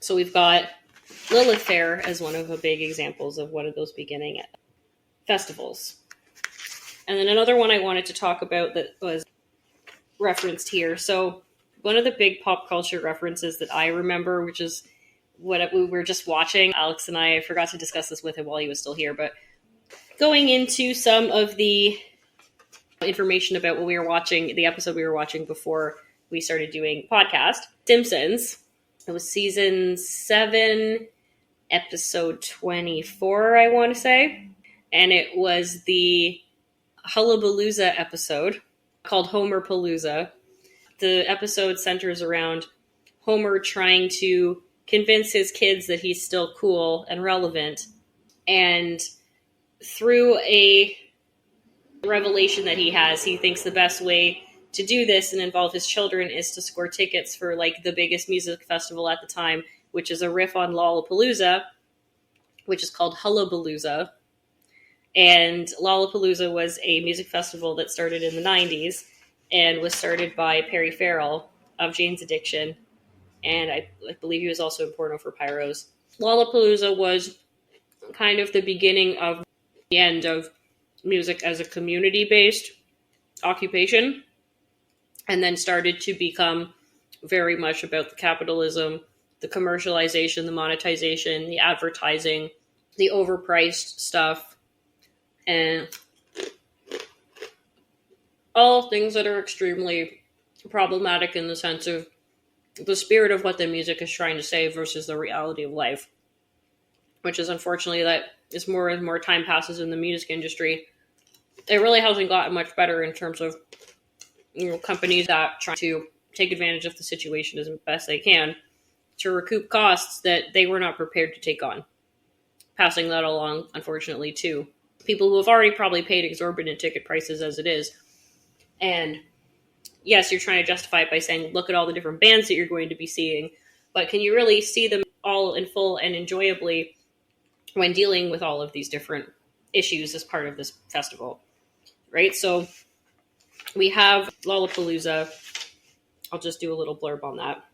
So we've got Lilith Fair as one of the big examples of one of those beginning festivals. And then another one I wanted to talk about that was referenced here. So one of the big pop culture references that I remember, which is what we were just watching, Alex and I forgot to discuss this with him while he was still here, but going into some of the information about what we were watching, the episode we were watching before we started doing podcast, Simpsons. It was season 7, episode 24, I want to say. And it was the Hullabalooza episode called Homer Palooza. The episode centers around Homer trying to convince his kids that he's still cool and relevant. And through a revelation that he has, he thinks the best way to do this and involve his children is to score tickets for like the biggest music festival at the time, which is a riff on Lollapalooza, which is called Hullabalooza. And Lollapalooza was a music festival that started in the 90s and was started by Perry Farrell of Jane's Addiction. And I believe he was also in Porno for Pyros. Lollapalooza was kind of the beginning of the end of music as a community-based occupation, and then started to become very much about the capitalism, the commercialization, the monetization, the advertising, the overpriced stuff, and all things that are extremely problematic in the sense of the spirit of what the music is trying to say versus the reality of life, which is unfortunately that as more and more time passes in the music industry, it really hasn't gotten much better in terms of companies that try to take advantage of the situation as best they can to recoup costs that they were not prepared to take on. Passing that along, unfortunately, to people who have already probably paid exorbitant ticket prices as it is. And yes, you're trying to justify it by saying, look at all the different bands that you're going to be seeing, but can you really see them all in full and enjoyably when dealing with all of these different issues as part of this festival, right? So we have Lollapalooza. I'll just do a little blurb on that.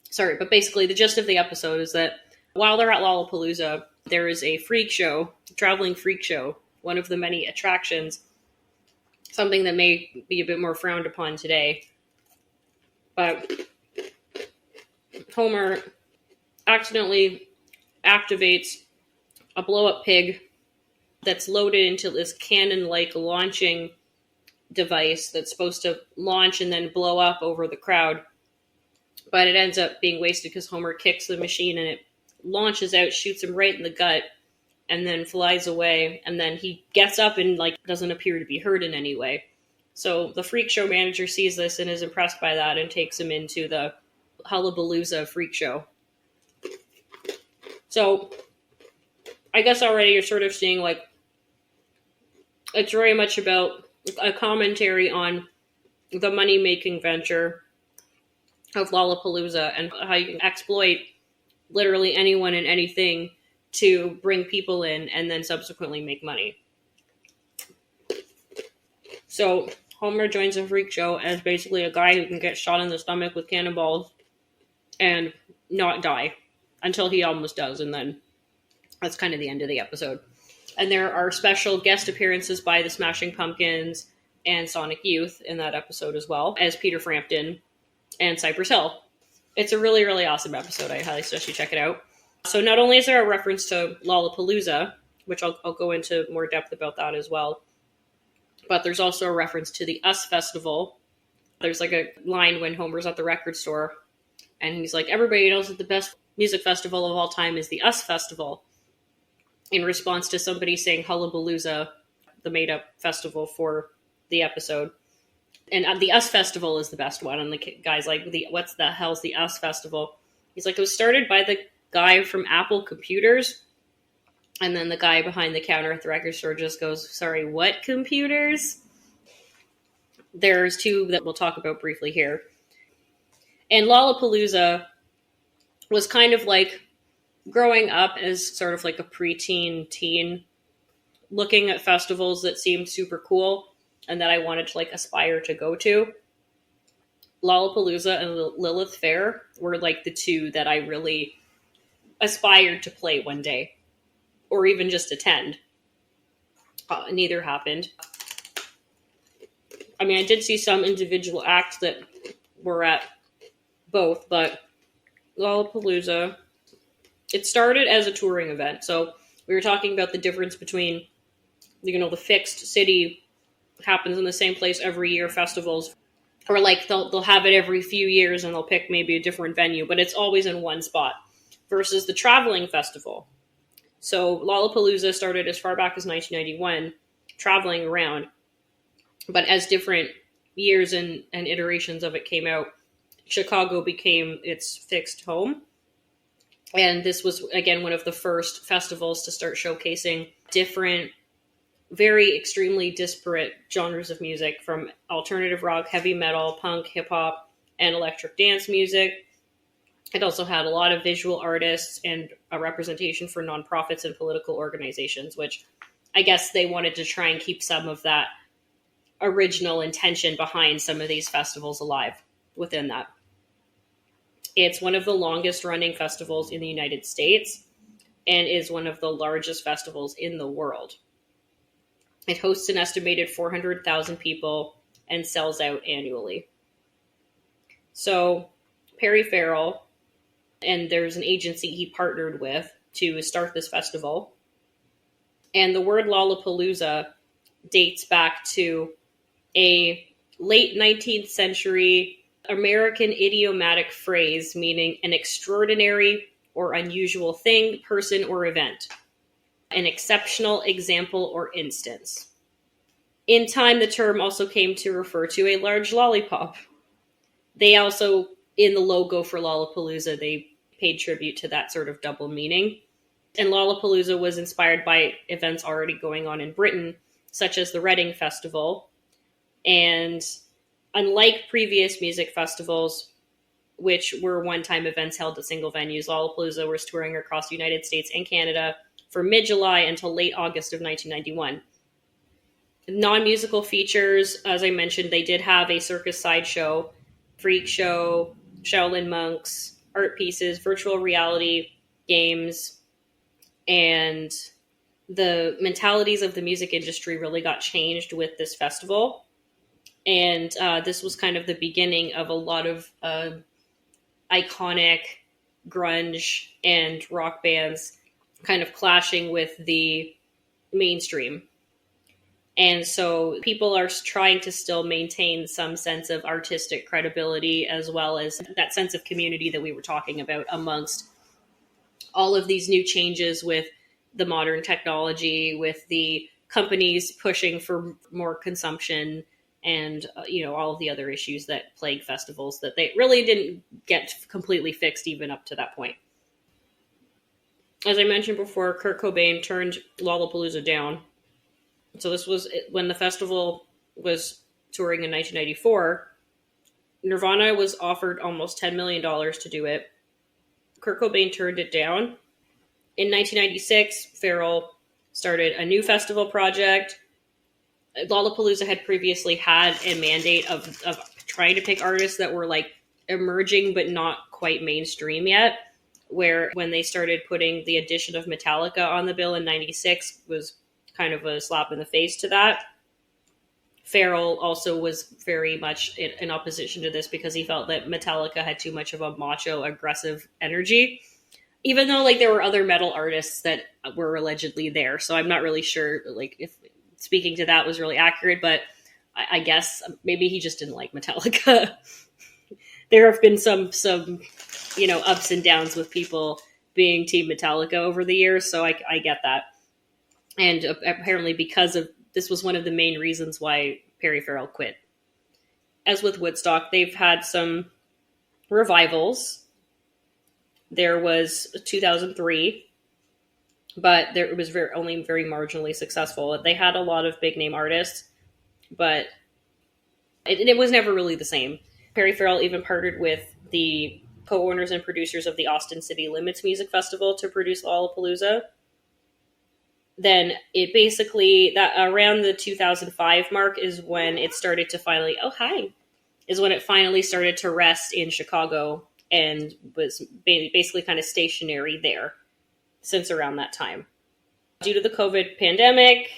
Sorry, but basically the gist of the episode is that while they're at Lollapalooza, there is a freak show, a traveling freak show, one of the many attractions, something that may be a bit more frowned upon today. But Homer accidentally activates a blow-up pig that's loaded into this cannon-like launching device that's supposed to launch and then blow up over the crowd. But it ends up being wasted because Homer kicks the machine and it launches out, shoots him right in the gut, and then flies away. And then he gets up and doesn't appear to be hurt in any way. So the freak show manager sees this and is impressed by that and takes him into the Hullabalooza freak show. So I guess already you're sort of seeing it's very much about a commentary on the money-making venture of Lollapalooza and how you can exploit literally anyone and anything to bring people in and then subsequently make money. So Homer joins a freak show as basically a guy who can get shot in the stomach with cannonballs and not die until he almost does, and then that's kind of the end of the episode. And there are special guest appearances by the Smashing Pumpkins and Sonic Youth in that episode as well, as Peter Frampton and Cypress Hill. It's a really, really awesome episode. I highly suggest you check it out. So not only is there a reference to Lollapalooza, which I'll go into more depth about that as well, but there's also a reference to the US Festival. There's like a line when Homer's at the record store, and he's like, everybody knows that the best music festival of all time is the US Festival, in response to somebody saying Hullabalooza, the made-up festival for the episode. And the US Festival is the best one. And the guy's like, what's the hell's the US Festival? He's like, it was started by the guy from Apple Computers. And then the guy behind the counter at the record store just goes, sorry, what computers? There's two that we'll talk about briefly here. And Lollapalooza was kind of like growing up as sort of like a preteen teen, looking at festivals that seemed super cool and that I wanted to like aspire to go to. Lollapalooza and Lilith Fair were like the two that I really aspired to play one day, or even just attend. Neither happened. I mean, I did see some individual acts that were at both, but Lollapalooza, it started as a touring event. So we were talking about the difference between, the fixed city happens in the same place every year festivals, or like they'll have it every few years and they'll pick maybe a different venue, but it's always in one spot, versus the traveling festival. So Lollapalooza started as far back as 1991, traveling around, but as different years and iterations of it came out, Chicago became its fixed home. And this was, again, one of the first festivals to start showcasing different, very extremely disparate genres of music, from alternative rock, heavy metal, punk, hip-hop, and electric dance music. It also had a lot of visual artists and a representation for nonprofits and political organizations, which I guess they wanted to try and keep some of that original intention behind some of these festivals alive within that. It's one of the longest running festivals in the United States and is one of the largest festivals in the world. It hosts an estimated 400,000 people and sells out annually. So Perry Farrell, and there's an agency he partnered with to start this festival. And the word Lollapalooza dates back to a late 19th century American idiomatic phrase meaning an extraordinary or unusual thing, person, or event. An exceptional example or instance. In time, the term also came to refer to a large lollipop. They also, in the logo for Lollapalooza, they paid tribute to that sort of double meaning. And Lollapalooza was inspired by events already going on in Britain, such as the Reading Festival. And unlike previous music festivals, which were one-time events held at single venues, Lollapalooza was touring across the United States and Canada from mid-July until late August of 1991. Non-musical features, as I mentioned, they did have a circus sideshow, freak show, Shaolin monks, art pieces, virtual reality games, and the mentalities of the music industry really got changed with this festival. And this was kind of the beginning of a lot of iconic grunge and rock bands kind of clashing with the mainstream. And so people are trying to still maintain some sense of artistic credibility, as well as that sense of community that we were talking about amongst all of these new changes with the modern technology, with the companies pushing for more consumption, and all of the other issues that plague festivals that they really didn't get completely fixed even up to that point. As I mentioned before, Kurt Cobain turned Lollapalooza down. So this was when the festival was touring in 1994. Nirvana was offered almost $10 million to do it. Kurt Cobain turned it down. In 1996, Farrell started a new festival project. Lollapalooza had previously had a mandate of trying to pick artists that were like emerging but not quite mainstream yet, where when they started putting the addition of Metallica on the bill in 96 was kind of a slap in the face to that. Farrell also was very much in opposition to this because he felt that Metallica had too much of a macho, aggressive energy. Even though like there were other metal artists that were allegedly there, so I'm not really sure like if speaking to that was really accurate. But I guess maybe he just didn't like Metallica. There have been some ups and downs with people being Team Metallica over the years, so I get that. And apparently, because of this, was one of the main reasons why Perry Farrell quit. As with Woodstock, they've had some revivals. There was 2003, but it was only very marginally successful. They had a lot of big name artists, but it was never really the same. Perry Farrell even partnered with the co-owners and producers of the Austin City Limits Music Festival to produce Lollapalooza. Then it basically, that around the 2005 mark is when it started to finally, is when it finally started to rest in Chicago and was basically kind of stationary there since around that time. Due to the COVID pandemic,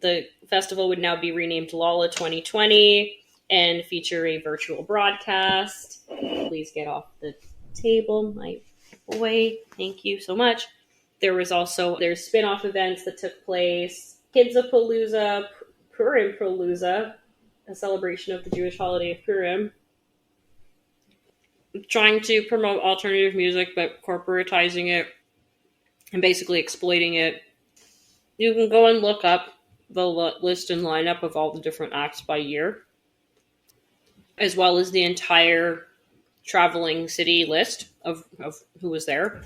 the festival would now be renamed Lolla 2020 and feature a virtual broadcast. Please get off the table, my boy. Thank you so much. There's spin-off events that took place. Kidsapalooza, Purimpalooza, a celebration of the Jewish holiday of Purim. Trying to promote alternative music, but corporatizing it and basically exploiting it. You can go and look up the list and lineup of all the different acts by year, as well as the entire traveling city list of who was there.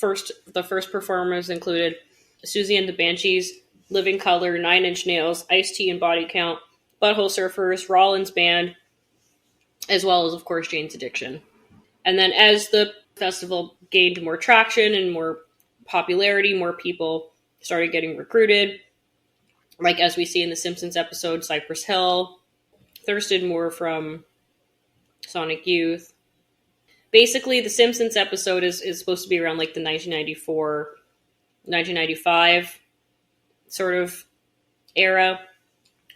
The first performers included Susie and the Banshees, Living Colour, Nine Inch Nails, Ice-T and Body Count, Butthole Surfers, Rollins Band, as well as, of course, Jane's Addiction. And then as the festival gained more traction and more popularity, more people started getting recruited. Like as we see in the Simpsons episode, Cypress Hill, Thurston Moore from Sonic Youth. Basically, the Simpsons episode is supposed to be around like the 1994, 1995 sort of era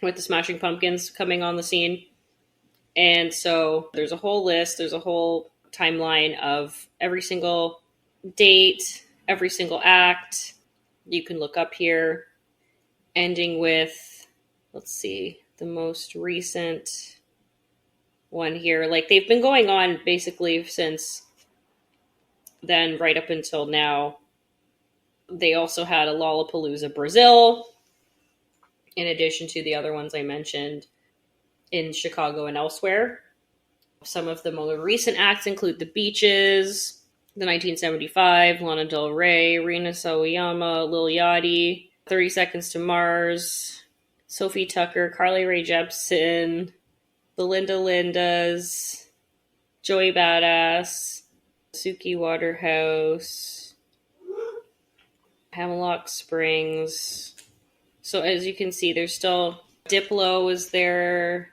with the Smashing Pumpkins coming on the scene. And so there's a whole list, there's a whole timeline of every single date, every single act. You can look up here, ending with, let's see, the most recent one here. Like they've been going on basically since then, right up until now. They also had a Lollapalooza Brazil, in addition to the other ones I mentioned in Chicago and elsewhere. Some of the more recent acts include The Beaches, the 1975, Lana Del Rey, Rina Sawayama, Lil Yachty, 30 Seconds to Mars, Sophie Tucker, Carly Rae Jepsen, the Linda Lindas, Joey Badass, Suki Waterhouse, Hemlock Springs. So as you can see, there's still Diplo is there.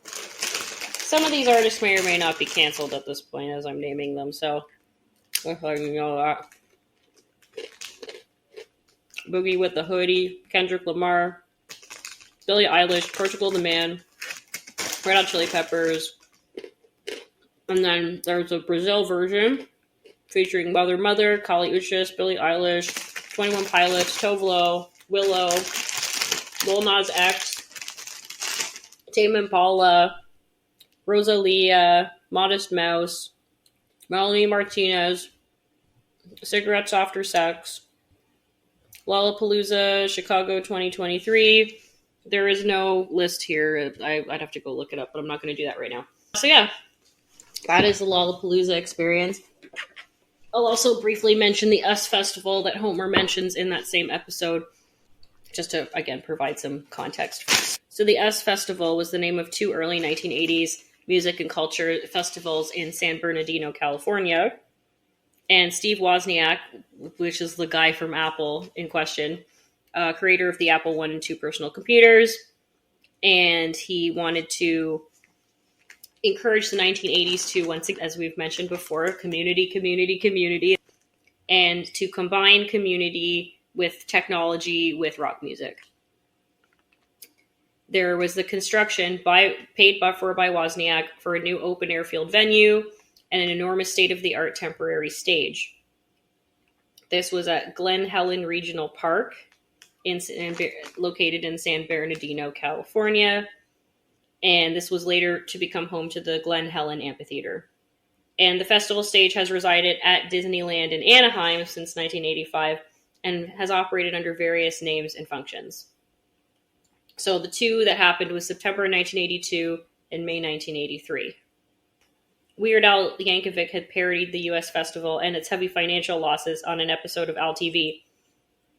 Some of these artists may or may not be canceled at this point as I'm naming them, so if I can know that. Boogie with the Hoodie, Kendrick Lamar, Billie Eilish, Portugal the Man, Red Hot Chili Peppers, and then there's a Brazil version featuring Mother, Kali Uchis, Billie Eilish, 21 Pilots, Tove Willow, Lil Nas X, Tame Impala, Rosalia, Modest Mouse, Melanie Martinez, Cigarettes After Sex, Lollapalooza, Chicago 2023. There is no list here. I'd have to go look it up, but I'm not going to do that right now. So yeah, that is the Lollapalooza experience. I'll also briefly mention the US Festival that Homer mentions in that same episode, just to, again, provide some context. So the US Festival was the name of two early 1980s music and culture festivals in San Bernardino, California. And Steve Wozniak, which is the guy from Apple in question, creator of the Apple I and II personal computers, and he wanted to encourage the 1980s to, once again, as we've mentioned before, community, and to combine community with technology with rock music. There was the construction paid for by Wozniak for a new open airfield venue and an enormous state-of-the-art temporary stage. This was at Glen Helen Regional Park, located in San Bernardino, California, and this was later to become home to the Glen Helen Amphitheater. And the festival stage has resided at Disneyland in Anaheim since 1985 and has operated under various names and functions. So the two that happened was September 1982 and May 1983. Weird Al Yankovic had parodied the U.S. festival and its heavy financial losses on an episode of Al TV,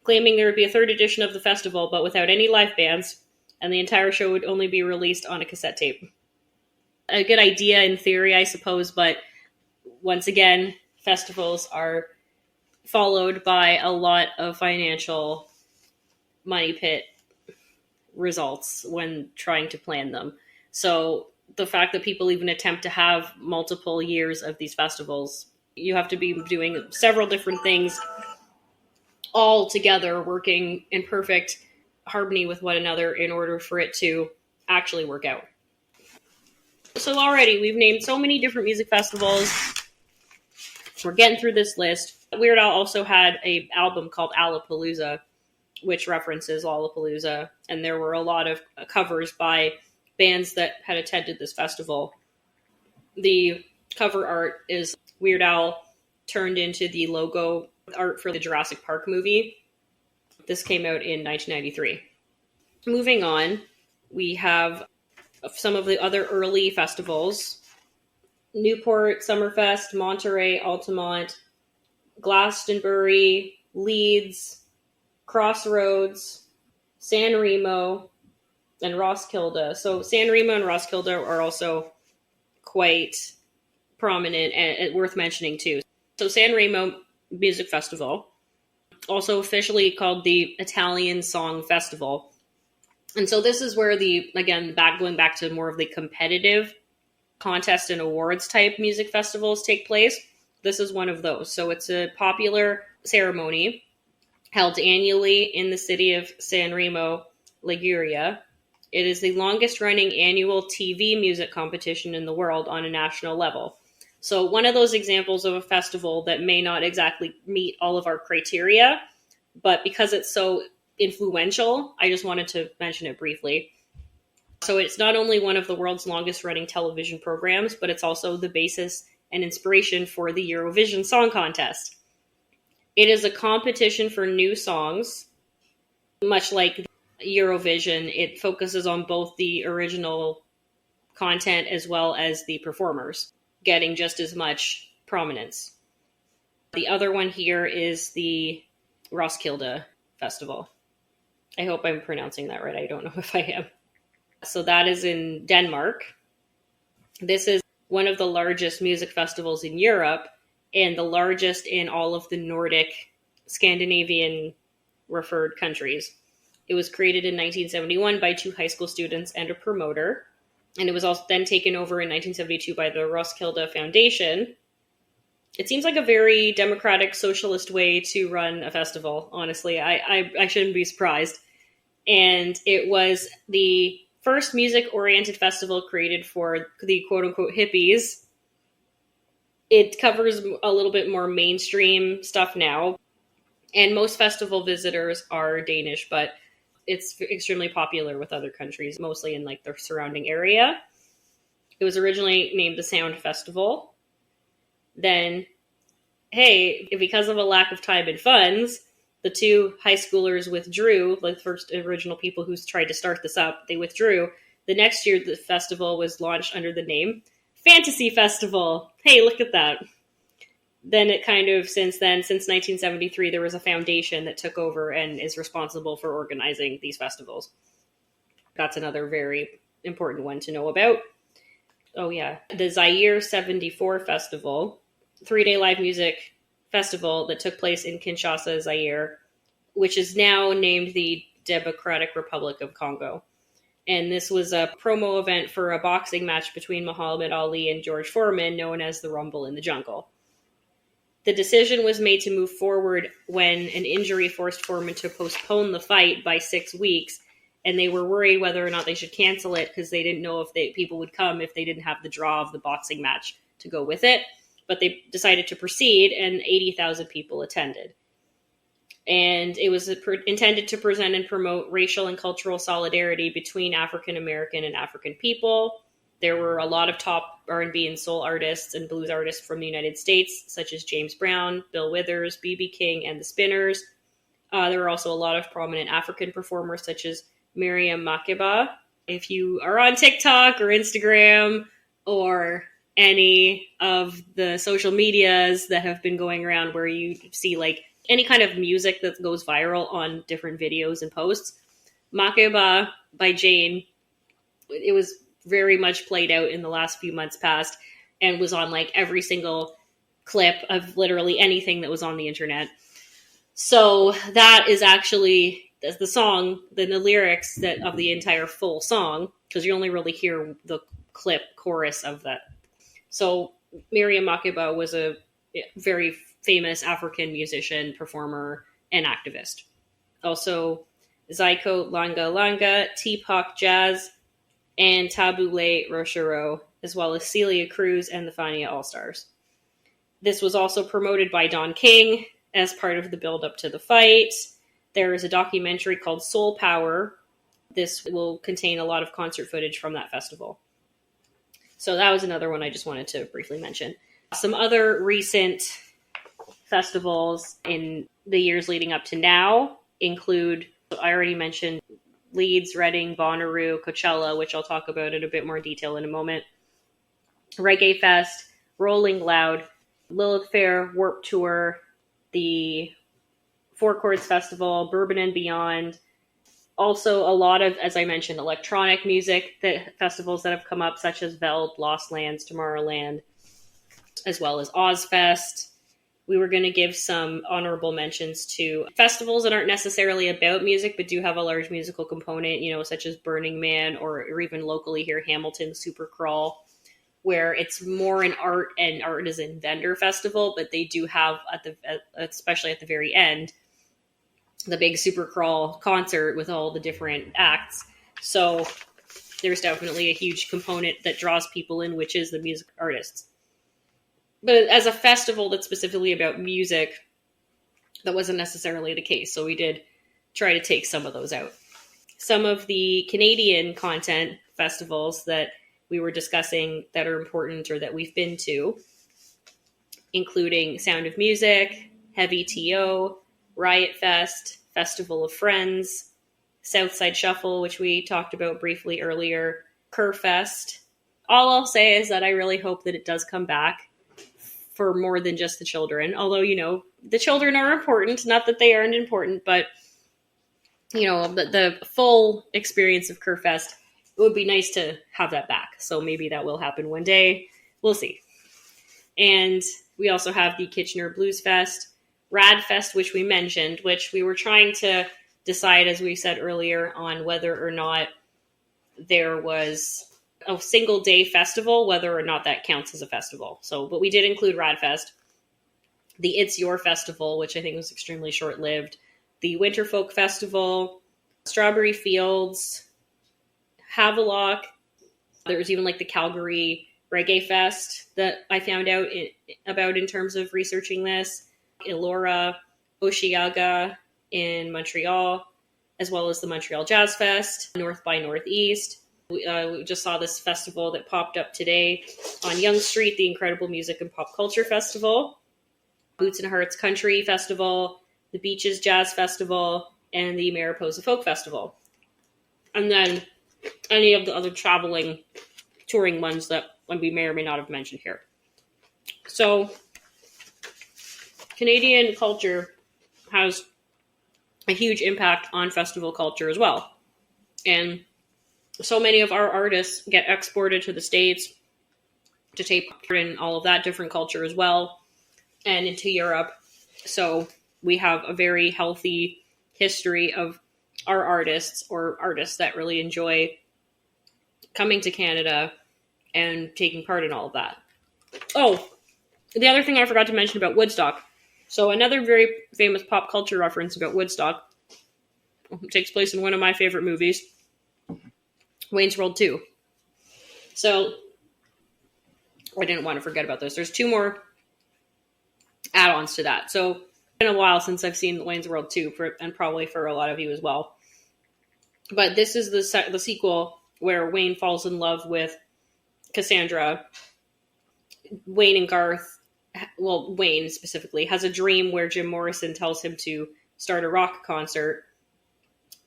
claiming there would be a third edition of the festival, but without any live bands, and the entire show would only be released on a cassette tape. A good idea in theory, I suppose, but once again, festivals are followed by a lot of financial money pit results when trying to plan them. So the fact that people even attempt to have multiple years of these festivals, you have to be doing several different things all together, working in perfect harmony with one another in order for it to actually work out. So already we've named so many different music festivals. We're getting through this list. Weird Al also had an album called Lollapalooza, which references Lollapalooza, and there were a lot of covers by bands that had attended this festival. The cover art is Weird Al turned into the logo art for the Jurassic Park movie. This came out in 1993. Moving on, we have some of the other early festivals. Newport, Summerfest, Monterey, Altamont, Glastonbury, Leeds, Crossroads, San Remo, and Roskilde. So San Remo and Roskilde are also quite prominent and worth mentioning too. So San Remo Music Festival, also officially called the Italian Song Festival. And so this is where going back to more of the competitive contest and awards type music festivals take place. This is one of those. So it's a popular ceremony held annually in the city of San Remo, Liguria. It is the longest running annual TV music competition in the world on a national level. So one of those examples of a festival that may not exactly meet all of our criteria, but because it's so influential, I just wanted to mention it briefly. So it's not only one of the world's longest running television programs, but it's also the basis and inspiration for the Eurovision Song Contest. It is a competition for new songs. Much like Eurovision, it focuses on both the original content as well as the performers getting just as much prominence. The other one here is the Roskilde Festival. I hope I'm pronouncing that right. I don't know if I am. So that is in Denmark. This is one of the largest music festivals in Europe and the largest in all of the Nordic, Scandinavian referred countries. It was created in 1971 by 2 high school students and a promoter. And it was also then taken over in 1972 by the Roskilde Foundation. It seems like a very democratic, socialist way to run a festival, honestly. I shouldn't be surprised. And it was the first music-oriented festival created for the quote-unquote hippies. It covers a little bit more mainstream stuff now. And most festival visitors are Danish, but it's extremely popular with other countries, mostly in like the surrounding area. It was originally named the Sound Festival. Then, because of a lack of time and funds, the 2 high schoolers withdrew, like the first original people who tried to start this up, they withdrew. The next year, the festival was launched under the name Fantasy Festival. Hey, look at that. Then it kind of, since 1973, there was a foundation that took over and is responsible for organizing these festivals. That's another very important one to know about. Oh yeah, the Zaire 74 Festival, 3-day live music festival that took place in Kinshasa, Zaire, which is now named the Democratic Republic of Congo. And this was a promo event for a boxing match between Muhammad Ali and George Foreman, known as the Rumble in the Jungle. The decision was made to move forward when an injury forced Foreman to postpone the fight by 6 weeks, and they were worried whether or not they should cancel it because they didn't know if people would come if they didn't have the draw of the boxing match to go with it. But they decided to proceed, and 80,000 people attended. And it was intended to present and promote racial and cultural solidarity between African American and African people. There were a lot of top R&B and soul artists and blues artists from the United States, such as James Brown, Bill Withers, B.B. King, and the Spinners. There were also a lot of prominent African performers, such as Miriam Makeba. If you are on TikTok or Instagram or any of the social medias that have been going around where you see like any kind of music that goes viral on different videos and posts, Makeba by Jane, it was very much played out in the last few months past and was on like every single clip of literally anything that was on the internet. So that is actually the song, the lyrics that of the entire full song, because you only really hear the clip chorus of that. So Miriam Makeba was a very famous African musician, performer, and activist. Also, Zyko Langa Langa, Teapot Jazz, and Tabule Rochereau, as well as Celia Cruz and the Fania All-Stars. This was also promoted by Don King as part of the build-up to the fight. There is a documentary called Soul Power. This will contain a lot of concert footage from that festival. So that was another one I just wanted to briefly mention. Some other recent festivals in the years leading up to now include, I already mentioned, Leeds, Reading, Bonnaroo, Coachella, which I'll talk about in a bit more detail in a moment. Reggae Fest, Rolling Loud, Lilith Fair, Warped Tour, the Four Chords Festival, Bourbon and Beyond. Also a lot of, as I mentioned, electronic music festivals that have come up, such as Veld, Lost Lands, Tomorrowland, as well as Ozfest. We were going to give some honorable mentions to festivals that aren't necessarily about music, but do have a large musical component, such as Burning Man, or even locally here, Hamilton Supercrawl, where it's more an art and artisan vendor festival, but they do have, especially at the very end, the big Supercrawl concert with all the different acts. So there's definitely a huge component that draws people in, which is the music artists. But as a festival that's specifically about music, that wasn't necessarily the case. So we did try to take some of those out. Some of the Canadian content festivals that we were discussing that are important or that we've been to, including Sound of Music, Heavy TO, Riot Fest, Festival of Friends, Southside Shuffle, which we talked about briefly earlier, Kerfest. All I'll say is that I really hope that it does come back for more than just the children. Although, the children are important, not that they aren't important, but, the full experience of Kerfest, it would be nice to have that back. So maybe that will happen one day. We'll see. And we also have the Kitchener Blues Fest, Rad Fest, which we mentioned, which we were trying to decide, as we said earlier, on whether or not there was a single day festival, whether or not that counts as a festival. So, but we did include Rad Fest, the It's Your Festival, which I think was extremely short-lived, the Winter Folk Festival, Strawberry Fields, Havelock. There was even like the Calgary Reggae Fest that I found out about in terms of researching this, Elora, Oshiaga in Montreal, as well as the Montreal Jazz Fest, North by Northeast. We just saw this festival that popped up today on Yonge Street, the Incredible Music and Pop Culture Festival, Boots and Hearts Country Festival, the Beaches Jazz Festival, and the Mariposa Folk Festival. And then any of the other touring ones that we may or may not have mentioned here. So Canadian culture has a huge impact on festival culture as well. And so many of our artists get exported to the States to take part in all of that different culture as well, and into Europe. So we have a very healthy history of our artists, or artists that really enjoy coming to Canada and taking part in all of that. Oh, the other thing I forgot to mention about Woodstock. So another very famous pop culture reference about Woodstock takes place in one of my favorite movies, Wayne's World 2. So I didn't want to forget about this. There's 2 more add-ons to that. So it's been a while since I've seen Wayne's World 2, and probably for a lot of you as well. But this is the sequel where Wayne falls in love with Cassandra. Wayne and Garth, well, Wayne specifically, has a dream where Jim Morrison tells him to start a rock concert.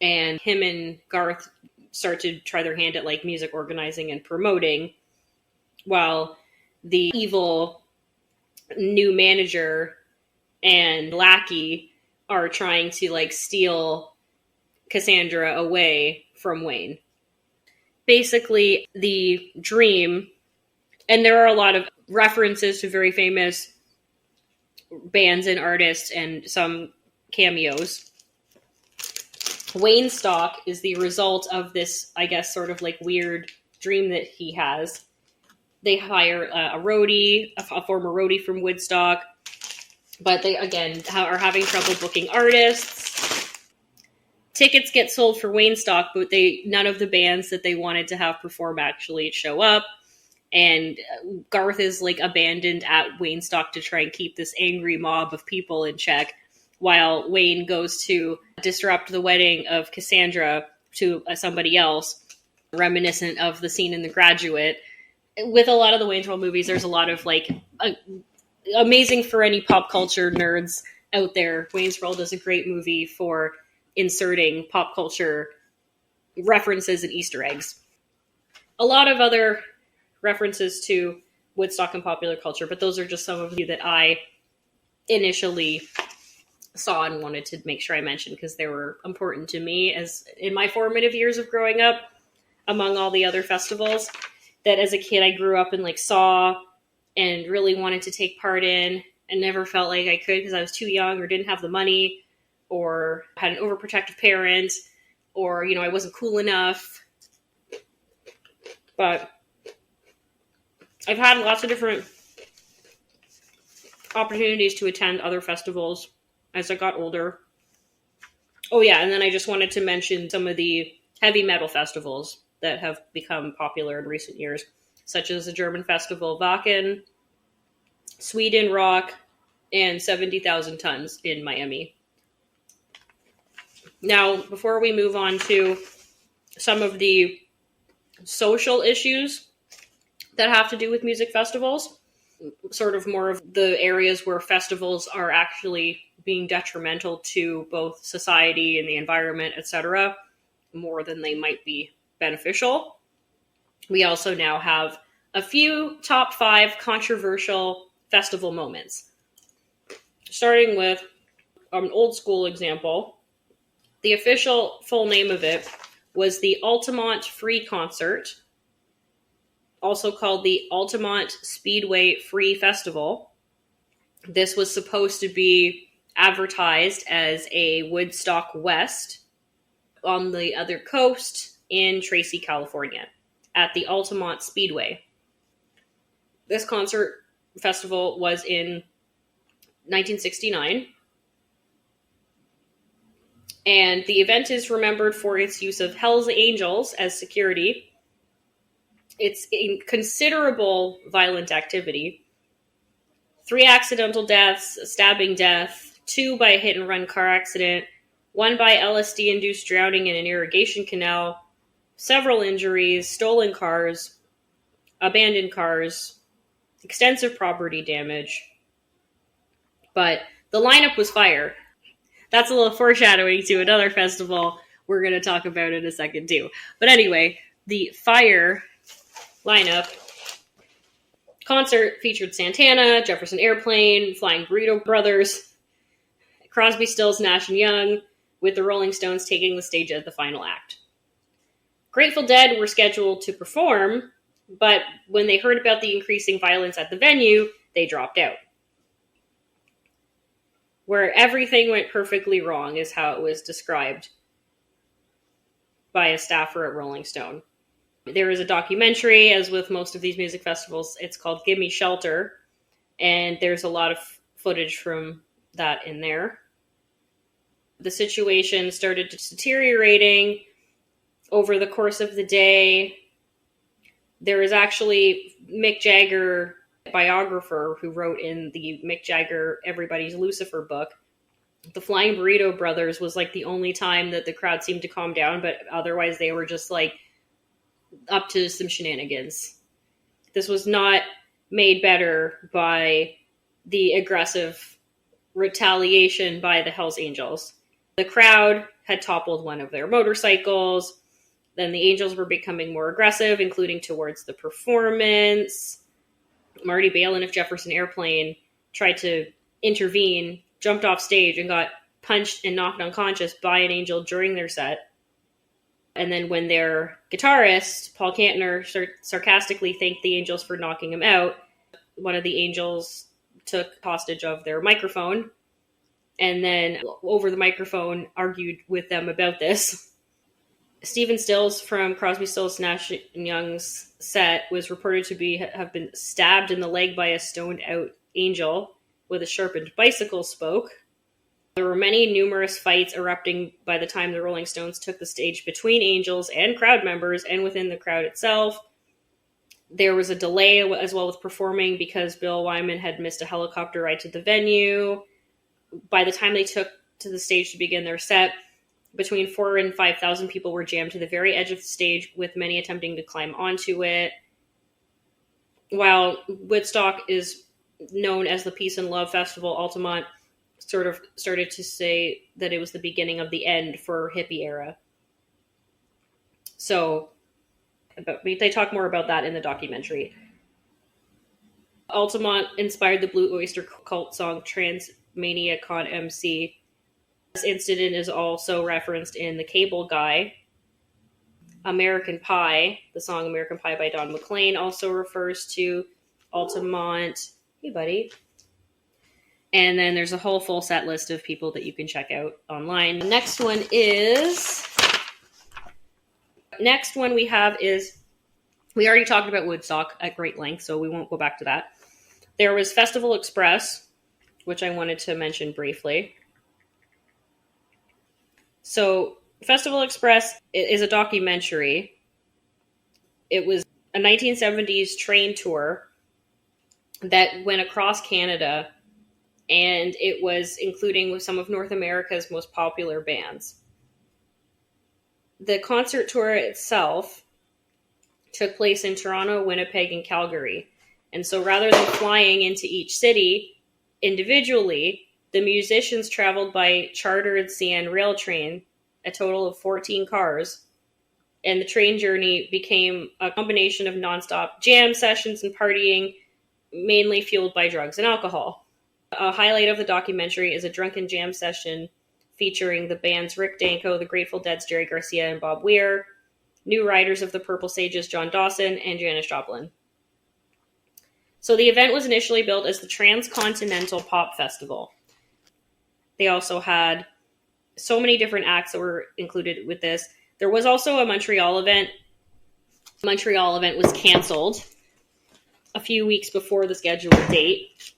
And him and Garth start to try their hand at like music organizing and promoting, while the evil new manager and lackey are trying to like steal Cassandra away from Wayne. Basically, the dream, and there are a lot of references to very famous bands and artists and some cameos. Woodstock is the result of this, I guess, sort of like weird dream that he has. They hire a roadie, a former roadie from Woodstock, but they, again, are having trouble booking artists. Tickets get sold for Woodstock, but none of the bands that they wanted to have perform actually show up. And Garth is like abandoned at Woodstock to try and keep this angry mob of people in check, while Wayne goes to disrupt the wedding of Cassandra to somebody else, reminiscent of the scene in The Graduate. With a lot of the Wayne's World movies, there's a lot of like amazing for any pop culture nerds out there. Wayne's World is a great movie for inserting pop culture references and Easter eggs. A lot of other references to Woodstock and popular culture, but those are just some of you that I initially saw and wanted to make sure I mentioned because they were important to me as in my formative years of growing up, among all the other festivals that as a kid I grew up and like saw and really wanted to take part in and never felt like I could because I was too young or didn't have the money or had an overprotective parent or, I wasn't cool enough. But I've had lots of different opportunities to attend other festivals as I got older. Oh yeah, and then I just wanted to mention some of the heavy metal festivals that have become popular in recent years, such as the German festival Wacken, Sweden Rock, and 70,000 Tons in Miami. Now, before we move on to some of the social issues that have to do with music festivals, sort of more of the areas where festivals are actually being detrimental to both society and the environment, etc., more than they might be beneficial. We also now have a few top 5 controversial festival moments. Starting with an old school example, the official full name of it was the Altamont Free Concert, also called the Altamont Speedway Free Festival. This was supposed to be advertised as a Woodstock West on the other coast in Tracy, California, at the Altamont Speedway. This concert festival was in 1969, and the event is remembered for its use of Hell's Angels as security. It's in considerable violent activity. 3 accidental deaths, a stabbing death, 2 by a hit-and-run car accident, 1 by LSD-induced drowning in an irrigation canal, several injuries, stolen cars, abandoned cars, extensive property damage. But the lineup was fire. That's a little foreshadowing to another festival we're going to talk about in a second too. But anyway, the fire lineup concert featured Santana, Jefferson Airplane, Flying Burrito Brothers, Crosby, Stills, Nash & Young, with the Rolling Stones taking the stage at the final act. Grateful Dead were scheduled to perform, but when they heard about the increasing violence at the venue, they dropped out. Where everything went perfectly wrong is how it was described by a staffer at Rolling Stone. There is a documentary, as with most of these music festivals, it's called Gimme Shelter, and there's a lot of footage from that in there. The situation started deteriorating over the course of the day, there is actually Mick Jagger biographer who wrote in the Mick Jagger Everybody's Lucifer book. The Flying Burrito Brothers was like the only time that the crowd seemed to calm down, but otherwise they were just like up to some shenanigans. This was not made better by the aggressive retaliation by the Hells Angels. The crowd had toppled one of their motorcycles. Then the Angels were becoming more aggressive, including towards the performance. Marty Balin of Jefferson Airplane tried to intervene, jumped off stage, and got punched and knocked unconscious by an Angel during their set. And then when their guitarist, Paul Kantner, sarcastically thanked the Angels for knocking him out, one of the Angels took hostage of their microphone and then over the microphone argued with them about this. Stephen Stills from Crosby, Stills, Nash & Young's set was reported to have been stabbed in the leg by a stoned-out Angel with a sharpened bicycle spoke. There were numerous fights erupting by the time the Rolling Stones took the stage between Angels and crowd members and within the crowd itself. There was a delay as well with performing because Bill Wyman had missed a helicopter ride to the venue. By the time they took to the stage to begin their set, between 4,000 and 5,000 people were jammed to the very edge of the stage, with many attempting to climb onto it. While Woodstock is known as the Peace and Love Festival, Altamont sort of started to say that it was the beginning of the end for hippie era. So, but they talk more about that in the documentary. Altamont inspired the Blue Oyster Cult song Transmania Con MC. This incident is also referenced in The Cable Guy. American Pie, the song American Pie by Don McLean, also refers to Altamont. Hey, buddy. And then there's a whole full set list of people that you can check out online. The next one we have is, we already talked about Woodstock at great length, so we won't go back to that. There was Festival Express, which I wanted to mention briefly. So Festival Express is a documentary. It was a 1970s train tour that went across Canada, and it was including with some of North America's most popular bands. The concert tour itself took place in Toronto, Winnipeg, and Calgary. And so rather than flying into each city individually, the musicians traveled by chartered CN rail train, a total of 14 cars. And the train journey became a combination of nonstop jam sessions and partying, mainly fueled by drugs and alcohol. A highlight of the documentary is a drunken jam session featuring the bands Rick Danko, the Grateful Dead's Jerry Garcia and Bob Weir, New Riders of the Purple Sages John Dawson, and Janis Joplin. So the event was initially billed as the Transcontinental Pop Festival. They also had so many different acts that were included with this. There was also a Montreal event. The Montreal event was canceled a few weeks before the scheduled date.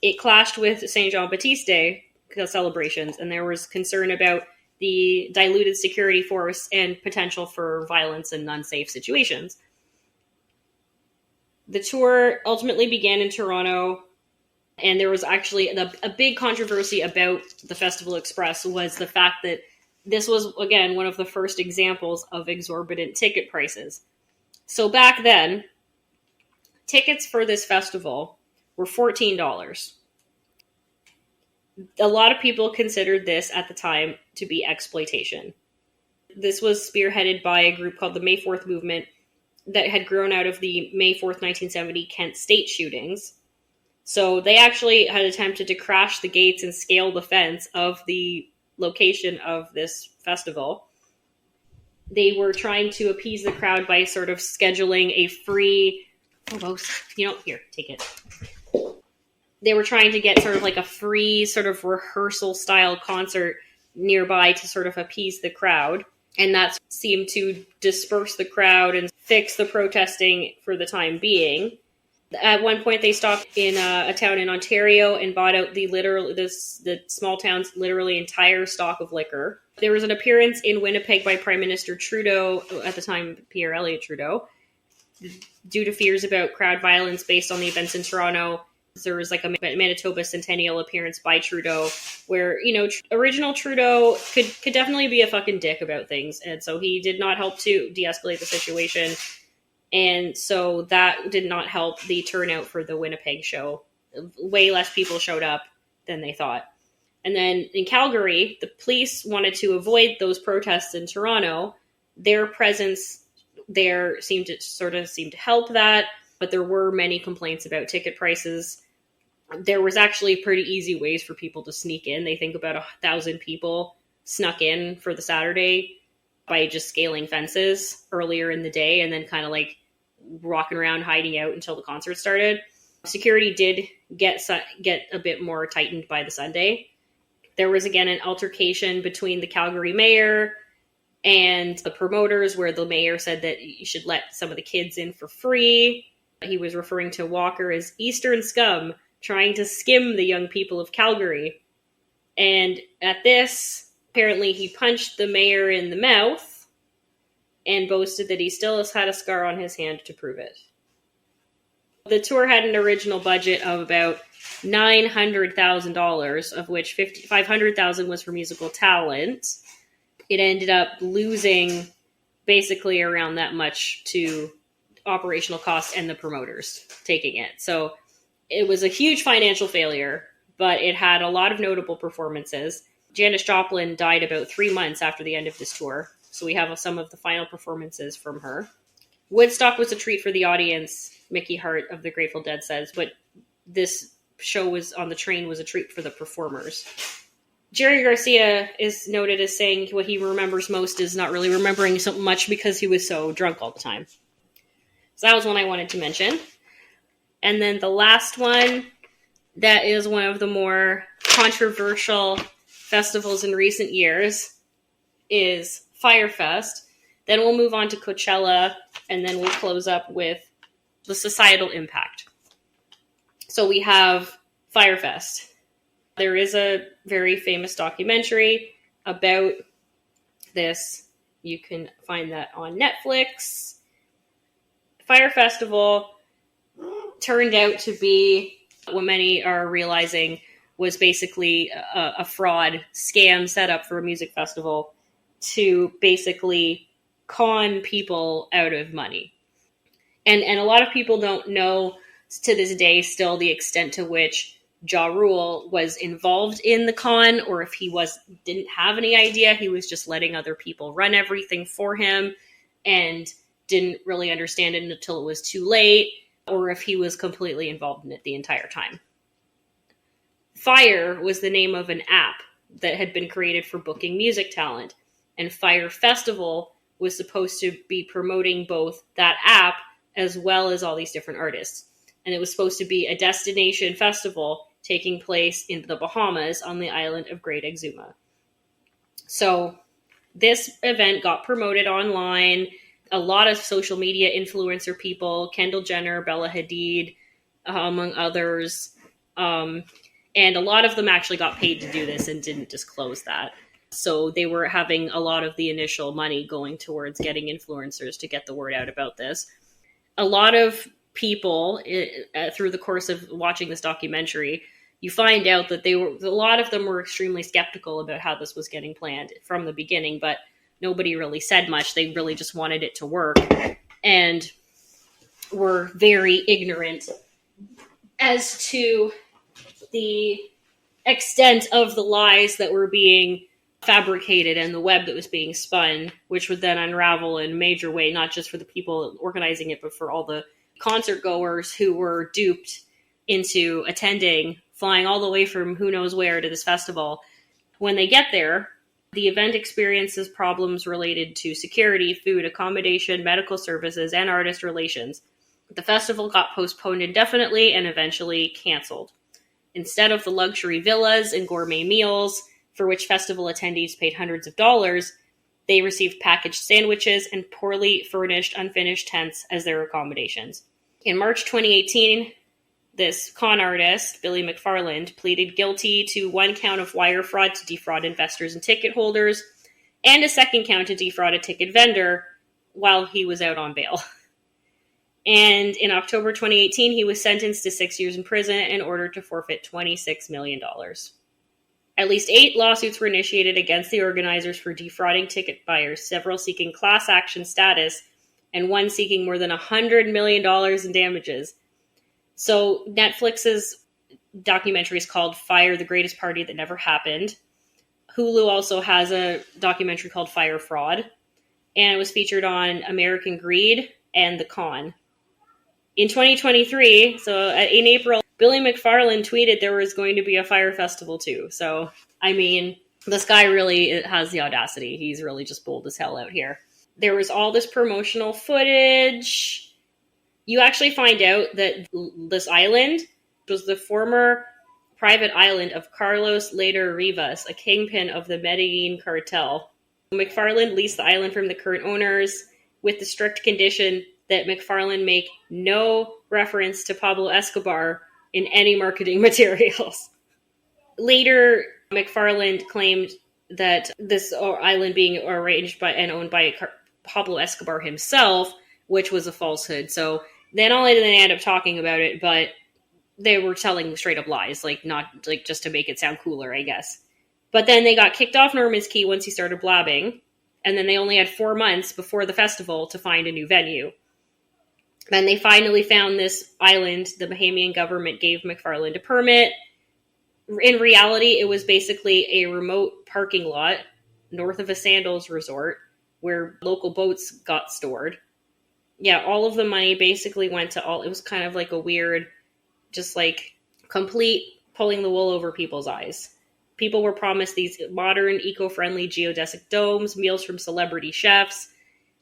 It clashed with St. Jean Baptiste Day celebrations, and there was concern about the diluted security force and potential for violence and unsafe situations. The tour ultimately began in Toronto, and there was actually a big controversy about the Festival Express was the fact that this was, again, one of the first examples of exorbitant ticket prices. So back then, tickets for this festival were $14. A lot of people considered this at the time to be exploitation. This was spearheaded by a group called the May 4th Movement that had grown out of the May 4th, 1970 Kent State shootings. So they actually had attempted to crash the gates and scale the fence of the location of this festival. They were trying to appease the crowd by sort of scheduling a free... here, take it. They were trying to get sort of like a free sort of rehearsal style concert nearby to sort of appease the crowd. And that seemed to disperse the crowd and fix the protesting for the time being. At one point, they stopped in a town in Ontario and bought out the small town's literally entire stock of liquor. There was an appearance in Winnipeg by Prime Minister Trudeau, at the time Pierre Elliott Trudeau, due to fears about crowd violence based on the events in Toronto. There was like a Manitoba Centennial appearance by Trudeau where, original Trudeau could definitely be a fucking dick about things. And so he did not help to de-escalate the situation. And so that did not help the turnout for the Winnipeg show. Way less people showed up than they thought. And then in Calgary, the police wanted to avoid those protests in Toronto. Their presence there seemed to help that, but there were many complaints about ticket prices. There was actually pretty easy ways for people to sneak in. They think about 1,000 people snuck in for the Saturday by just scaling fences earlier in the day and then kind of like walking around hiding out until the concert started. Security did get a bit more tightened by the Sunday. There was again an altercation between the Calgary mayor and the promoters where the mayor said that you should let some of the kids in for free. He was referring to Walker as Eastern scum, trying to skim the young people of Calgary. And at this, apparently he punched the mayor in the mouth and boasted that he still has had a scar on his hand to prove it. The tour had an original budget of about $900,000, of which $500,000 was for musical talent. It ended up losing basically around that much to operational costs and the promoters taking it. So it was a huge financial failure, but it had a lot of notable performances. Janis Joplin died about 3 months after the end of this tour, so we have some of the final performances from her. Woodstock was a treat for the audience, Mickey Hart of the Grateful Dead says, but this show was on the train was a treat for the performers. Jerry Garcia is noted as saying what he remembers most is not really remembering so much because he was so drunk all the time. So that was one I wanted to mention. And then the last one, that is one of the more controversial festivals in recent years, is Firefest. Then we'll move on to Coachella, and then we'll close up with the societal impact. So we have Firefest. There is a very famous documentary about this. You can find that on Netflix. Fire Festival turned out to be what many are realizing was basically a fraud scam set up for a music festival to basically con people out of money. And a lot of people don't know to this day still the extent to which Ja Rule was involved in the con, or if he didn't have any idea, he was just letting other people run everything for him and didn't really understand it until it was too late, or if he was completely involved in it the entire time. Fire was the name of an app that had been created for booking music talent, and Fire Festival was supposed to be promoting both that app as well as all these different artists. And it was supposed to be a destination festival taking place in the Bahamas on the island of Great Exuma. So this event got promoted online. A lot of social media influencer people, Kendall Jenner, Bella Hadid, among others. And a lot of them actually got paid to do this and didn't disclose that. So they were having a lot of the initial money going towards getting influencers to get the word out about this. A lot of people, through the course of watching this documentary, you find out that a lot of them were extremely skeptical about how this was getting planned from the beginning, but nobody really said much. They really just wanted it to work and were very ignorant as to the extent of the lies that were being fabricated and the web that was being spun, which would then unravel in a major way, not just for the people organizing it, but for all the concert goers who were duped into attending, flying all the way from who knows where to this festival. When they get there, the event experiences problems related to security, food, accommodation, medical services, and artist relations. The festival got postponed indefinitely and eventually canceled. Instead of the luxury villas and gourmet meals, for which festival attendees paid hundreds of dollars, they received packaged sandwiches and poorly furnished, unfinished tents as their accommodations. In March 2018, this con artist, Billy McFarland, pleaded guilty to one count of wire fraud to defraud investors and ticket holders, and a second count to defraud a ticket vendor while he was out on bail. And in October 2018, he was sentenced to 6 years in prison and ordered to forfeit $26 million. At least 8 lawsuits were initiated against the organizers for defrauding ticket buyers, several seeking class action status, and one seeking more than $100 million in damages. So Netflix's documentary is called Fire, the Greatest Party That Never Happened. Hulu also has a documentary called Fire Fraud, and it was featured on American Greed and The Con. In 2023, so in April, Billy McFarland tweeted there was going to be a fire festival too. So, I mean, this guy really has the audacity. He's really just bold as hell out here. There was all this promotional footage. You actually find out that this island was the former private island of Carlos Later Rivas, a kingpin of the Medellin cartel. McFarland leased the island from the current owners with the strict condition that McFarland make no reference to Pablo Escobar in any marketing materials. Later, McFarland claimed that this island being arranged by and owned by Pablo Escobar himself, which was a falsehood. So then not only did they end up talking about it, but they were telling straight up lies, not just to make it sound cooler, I guess. But then they got kicked off Norman's Key once he started blabbing, and then they only had 4 months before the festival to find a new venue. Then they finally found this island. The Bahamian government gave McFarland a permit. In reality, it was basically a remote parking lot north of a Sandals resort where local boats got stored. Yeah, all of the money basically went to it was kind of like a weird, just like complete pulling the wool over people's eyes. People were promised these modern, eco-friendly geodesic domes, meals from celebrity chefs.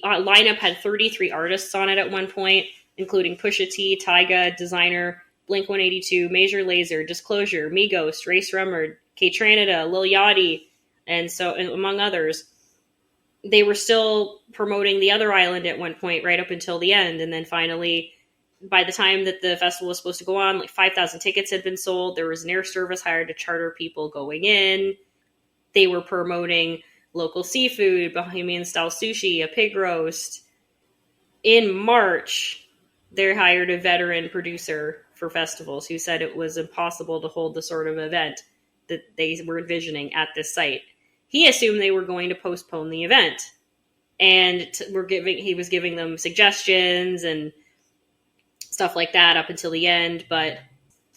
Lineup had 33 artists on it at one point, including Pusha T, Tyga, Designer, Blink-182, Major Lazer, Disclosure, Migos, Race Rummer, K-Tranida, Lil Yachty, and among others. They were still promoting the other island at one point right up until the end, and then finally, by the time that the festival was supposed to go on, 5,000 tickets had been sold. There was an air service hired to charter people going in. They were promoting local seafood, Bahamian-style sushi, a pig roast. In March, they hired a veteran producer for festivals who said it was impossible to hold the sort of event that they were envisioning at this site. He assumed they were going to postpone the event, and he was giving them suggestions and stuff like that up until the end, but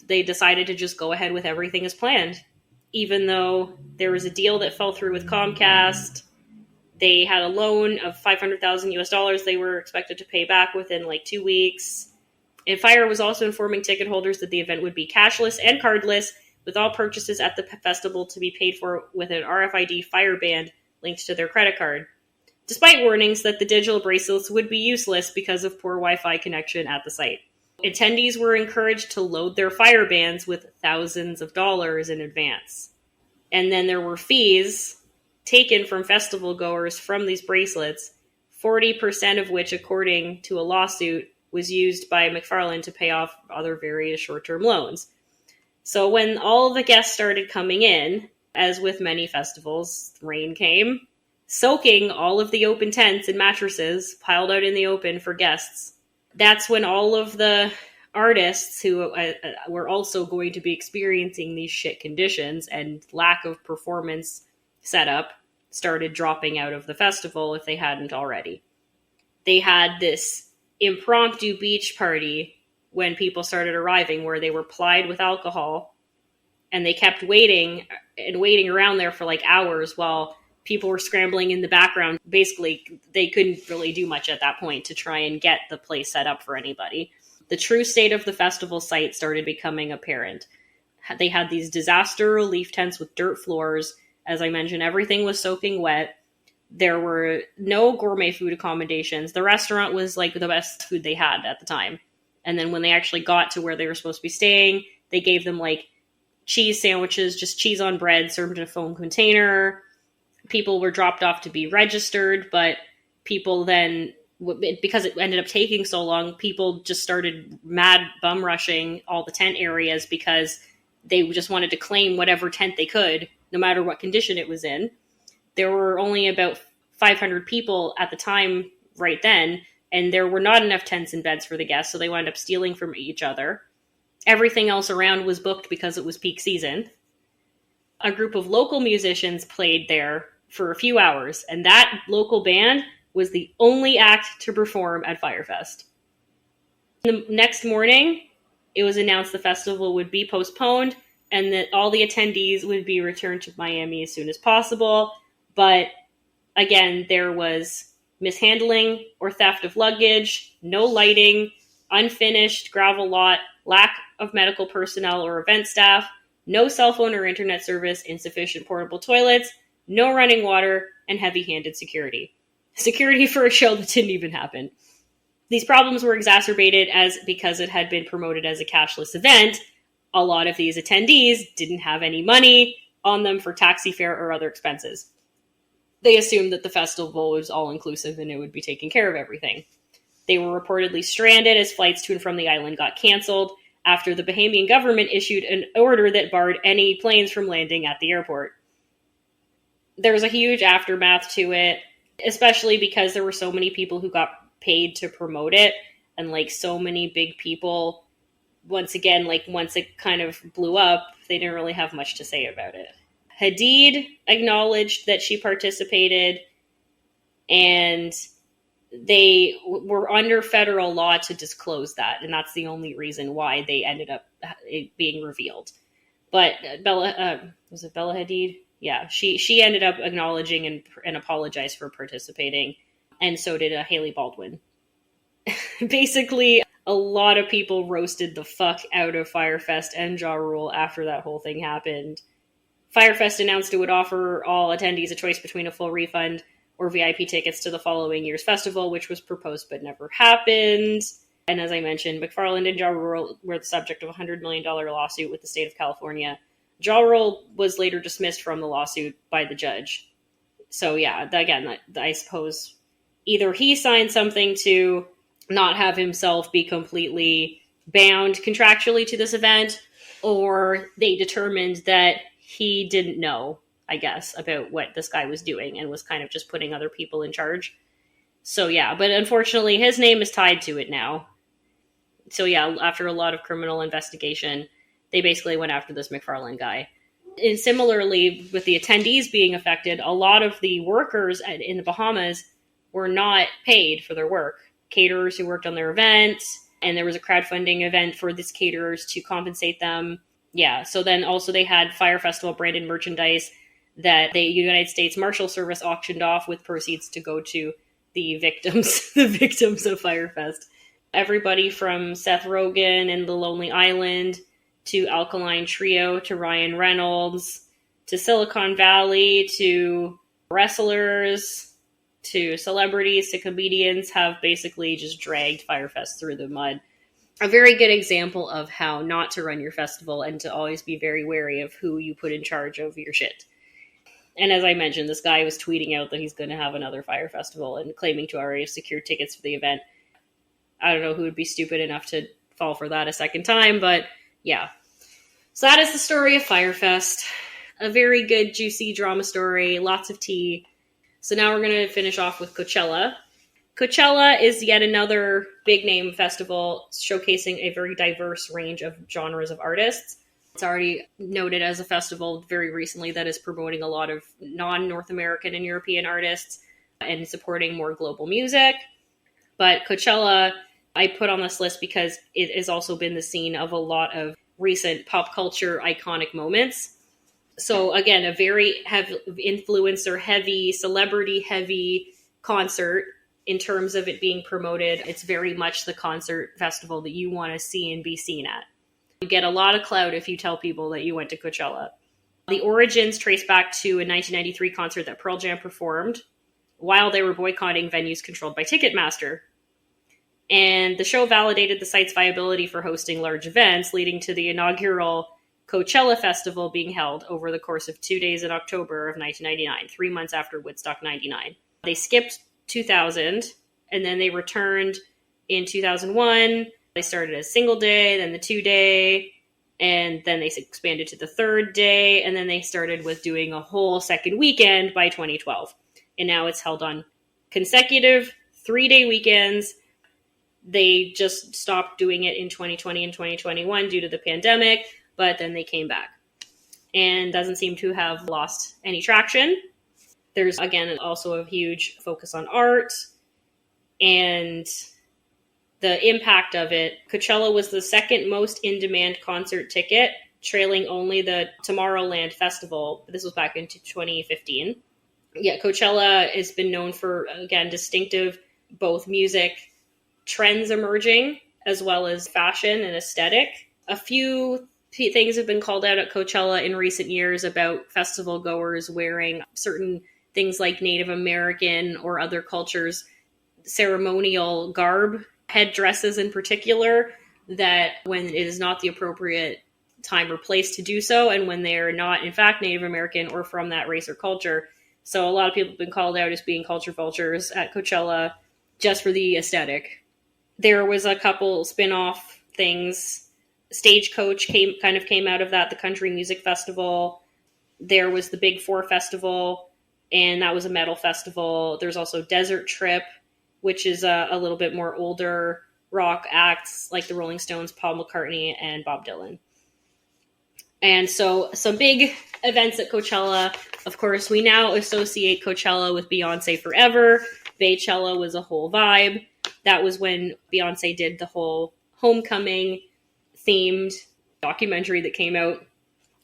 they decided to just go ahead with everything as planned. Even though there was a deal that fell through with Comcast, they had a loan of $500,000 they were expected to pay back within 2 weeks. And Fire was also informing ticket holders that the event would be cashless and cardless, with all purchases at the festival to be paid for with an RFID Fire band linked to their credit card, despite warnings that the digital bracelets would be useless because of poor Wi-Fi connection at the site. Attendees were encouraged to load their Fire bands with thousands of dollars in advance. And then there were fees taken from festival goers from these bracelets, 40% of which, according to a lawsuit, was used by McFarland to pay off other various short-term loans. So when all the guests started coming in, as with many festivals, rain came, soaking all of the open tents and mattresses piled out in the open for guests. That's when all of the artists who were also going to be experiencing these shit conditions and lack of performance setup started dropping out of the festival if they hadn't already. They had this impromptu beach party when people started arriving where they were plied with alcohol, and they kept waiting around there for hours while people were scrambling in the background. Basically, they couldn't really do much at that point to try and get the place set up for anybody. The true state of the festival site started becoming apparent. They had these disaster relief tents with dirt floors. As I mentioned, everything was soaking wet. There were no gourmet food accommodations. The restaurant was the best food they had at the time. And then when they actually got to where they were supposed to be staying, they gave them cheese sandwiches, just cheese on bread served in a foam container. People were dropped off to be registered, but people then because it ended up taking so long, people just started mad bum rushing all the tent areas because they just wanted to claim whatever tent they could, no matter what condition it was in. There were only about 500 people at the time right then, and there were not enough tents and beds for the guests, so they wound up stealing from each other. Everything else around was booked because it was peak season. A group of local musicians played there for a few hours, and that local band was the only act to perform at Firefest. The next morning, it was announced the festival would be postponed and that all the attendees would be returned to Miami as soon as possible. But again, there was mishandling or theft of luggage, no lighting, unfinished gravel lot, lack of medical personnel or event staff, no cell phone or internet service, insufficient portable toilets, no running water, and heavy-handed security. Security for a show that didn't even happen. These problems were exacerbated because it had been promoted as a cashless event. A lot of these attendees didn't have any money on them for taxi fare or other expenses. They assumed that the festival was all-inclusive and it would be taking care of everything. They were reportedly stranded as flights to and from the island got canceled after the Bahamian government issued an order that barred any planes from landing at the airport. There was a huge aftermath to it, especially because there were so many people who got paid to promote it, and like so many big people, once again, like once it kind of blew up, they didn't really have much to say about it. Hadid acknowledged that she participated, and they were under federal law to disclose that, and that's the only reason why they ended up being revealed. But was it Bella Hadid? Yeah, she ended up acknowledging and apologized for participating, and so did Haley Baldwin. Basically, a lot of people roasted the fuck out of Firefest and Ja Rule after that whole thing happened. Firefest announced it would offer all attendees a choice between a full refund or VIP tickets to the following year's festival, which was proposed but never happened. And as I mentioned, McFarland and Ja Rule were the subject of a $100 million lawsuit with the state of California. Ja Rule was later dismissed from the lawsuit by the judge. So yeah, again, I suppose either he signed something to not have himself be completely bound contractually to this event, or they determined that he didn't know, I guess, about what this guy was doing and was kind of just putting other people in charge. So yeah, but unfortunately his name is tied to it now. So yeah, after a lot of criminal investigation, they basically went after this McFarland guy. And similarly, with the attendees being affected, a lot of the workers in the Bahamas were not paid for their work. Caterers who worked on their events, and there was a crowdfunding event for these caterers to compensate them. Yeah, so then also they had Fire Festival branded merchandise that the United States Marshal Service auctioned off with proceeds to go to the victims, the victims of Firefest. Everybody from Seth Rogen and The Lonely Island to Alkaline Trio to Ryan Reynolds to Silicon Valley to wrestlers to celebrities to comedians have basically just dragged Firefest through the mud. A very good example of how not to run your festival and to always be very wary of who you put in charge of your shit. And as I mentioned, this guy was tweeting out that he's going to have another Fire Festival and claiming to already have secured tickets for the event. I don't know who would be stupid enough to fall for that a second time, but yeah. So that is the story of Firefest. A very good, juicy drama story, lots of tea. So now we're going to finish off with Coachella. Coachella is yet another big-name festival showcasing a very diverse range of genres of artists. It's already noted as a festival very recently that is promoting a lot of non-North American and European artists and supporting more global music. But Coachella, I put on this list because it has also been the scene of a lot of recent pop culture iconic moments. So again, a very influencer-heavy, celebrity-heavy concert in terms of it being promoted. It's very much the concert festival that you want to see and be seen at. You get a lot of clout if you tell people that you went to Coachella. The origins trace back to a 1993 concert that Pearl Jam performed while they were boycotting venues controlled by Ticketmaster. And the show validated the site's viability for hosting large events, leading to the inaugural Coachella Festival being held over the course of 2 days in October of 1999, 3 months after Woodstock 99. They skipped 2000 And then they returned in 2001. They started as single day, then the 2-day, and then they expanded to the 3rd day, and then they started with doing a whole second weekend by 2012. And now it's held on consecutive 3-day weekends. They just stopped doing it in 2020 and 2021 due to the pandemic, but then they came back. And doesn't seem to have lost any traction. There's, again, also a huge focus on art and the impact of it. Coachella was the second most in-demand concert ticket, trailing only the Tomorrowland Festival. This was back in 2015. Yeah, Coachella has been known for, again, distinctive both music trends emerging as well as fashion and aesthetic. A few things have been called out at Coachella in recent years about festival goers wearing certain things like Native American or other cultures' ceremonial garb, headdresses in particular, that when it is not the appropriate time or place to do so, and when they're not, in fact, Native American or from that race or culture. So a lot of people have been called out as being culture vultures at Coachella just for the aesthetic. There was a couple spin-off things. Stagecoach came out of that, the Country Music Festival. There was the Big Four Festival, and that was a metal festival. There's also Desert Trip, which is a little bit more older rock acts like the Rolling Stones, Paul McCartney, and Bob Dylan. And so some big events at Coachella. Of course, we now associate Coachella with Beyonce forever. Baychella was a whole vibe. That was when Beyonce did the whole homecoming themed documentary that came out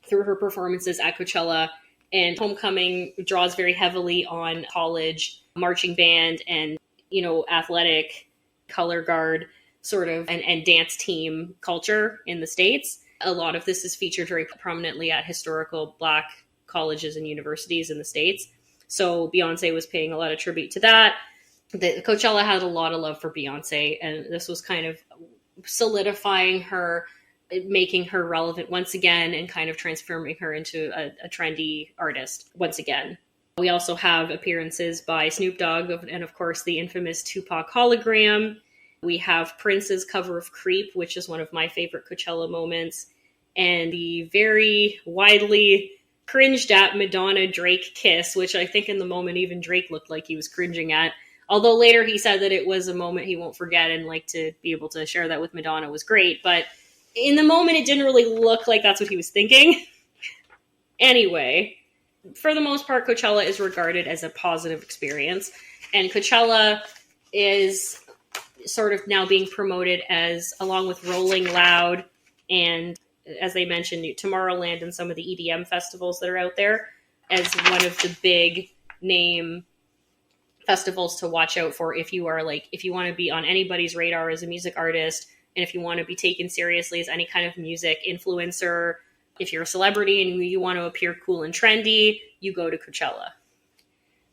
through her performances at Coachella. And homecoming draws very heavily on college marching band and, athletic color guard sort of and dance team culture in the States. A lot of this is featured very prominently at historical Black colleges and universities in the States. So Beyonce was paying a lot of tribute to that. The Coachella had a lot of love for Beyonce, and this was kind of solidifying her, making her relevant once again, and kind of transforming her into a trendy artist once again. We also have appearances by Snoop Dogg and, of course, the infamous Tupac hologram. We have Prince's cover of Creep, which is one of my favorite Coachella moments, and the very widely cringed at Madonna-Drake kiss, which I think in the moment even Drake looked like he was cringing at. Although later he said that it was a moment he won't forget, and like to be able to share that with Madonna was great. But in the moment, it didn't really look like that's what he was thinking. Anyway, for the most part, Coachella is regarded as a positive experience. And Coachella is sort of now being promoted as, along with Rolling Loud and, as they mentioned, Tomorrowland and some of the EDM festivals that are out there, as one of the big name festivals to watch out for if you want to be on anybody's radar as a music artist, and if you want to be taken seriously as any kind of music influencer. If you're a celebrity and you want to appear cool and trendy, you go to Coachella.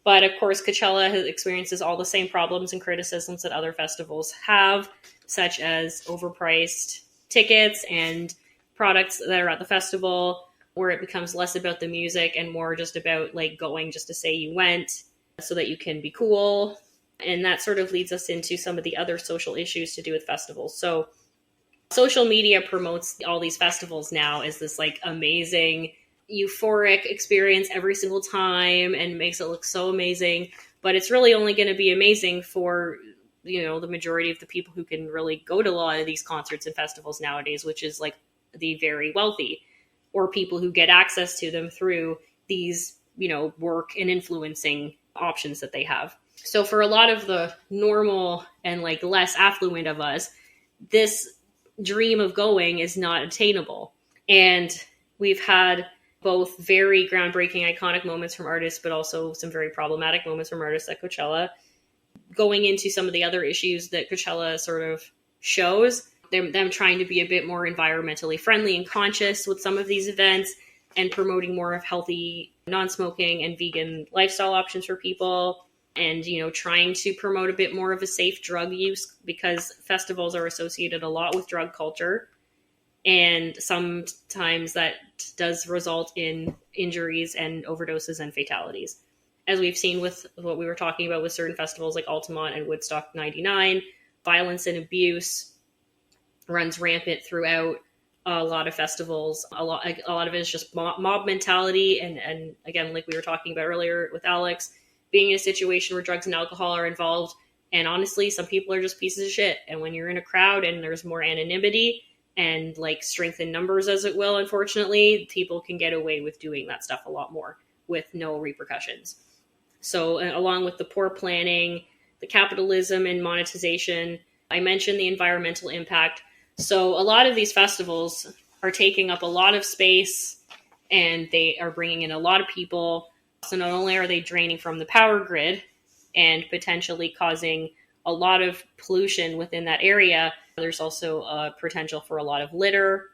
But of course, Coachella experiences all the same problems and criticisms that other festivals have, such as overpriced tickets and products that are at the festival, where it becomes less about the music and more just about like going just to say you went so that you can be cool. And that sort of leads us into some of the other social issues to do with festivals. So social media promotes all these festivals now as this like amazing, euphoric experience every single time and makes it look so amazing. But it's really only going to be amazing for, the majority of the people who can really go to a lot of these concerts and festivals nowadays, which is like the very wealthy, or people who get access to them through these, work and influencing options that they have. So for a lot of the normal and like less affluent of us, this dream of going is not attainable. And we've had both very groundbreaking, iconic moments from artists, but also some very problematic moments from artists at Coachella. Going into some of the other issues that Coachella sort of shows, them trying to be a bit more environmentally friendly and conscious with some of these events, and promoting more of healthy, non-smoking and vegan lifestyle options for people. And, trying to promote a bit more of a safe drug use, because festivals are associated a lot with drug culture. And sometimes that does result in injuries and overdoses and fatalities. as we've seen with what we were talking about with certain festivals like Altamont and Woodstock 99, violence and abuse runs rampant throughout a lot of festivals. A lot of it is just mob mentality. And again, like we were talking about earlier with Alex, being in a situation where drugs and alcohol are involved. And honestly, some people are just pieces of shit. And when you're in a crowd and there's more anonymity and like strength in numbers, as it will, unfortunately, people can get away with doing that stuff a lot more with no repercussions. So along with the poor planning, the capitalism and monetization, I mentioned the environmental impact. So a lot of these festivals are taking up a lot of space and they are bringing in a lot of people. So not only are they draining from the power grid and potentially causing a lot of pollution within that area, there's also a potential for a lot of litter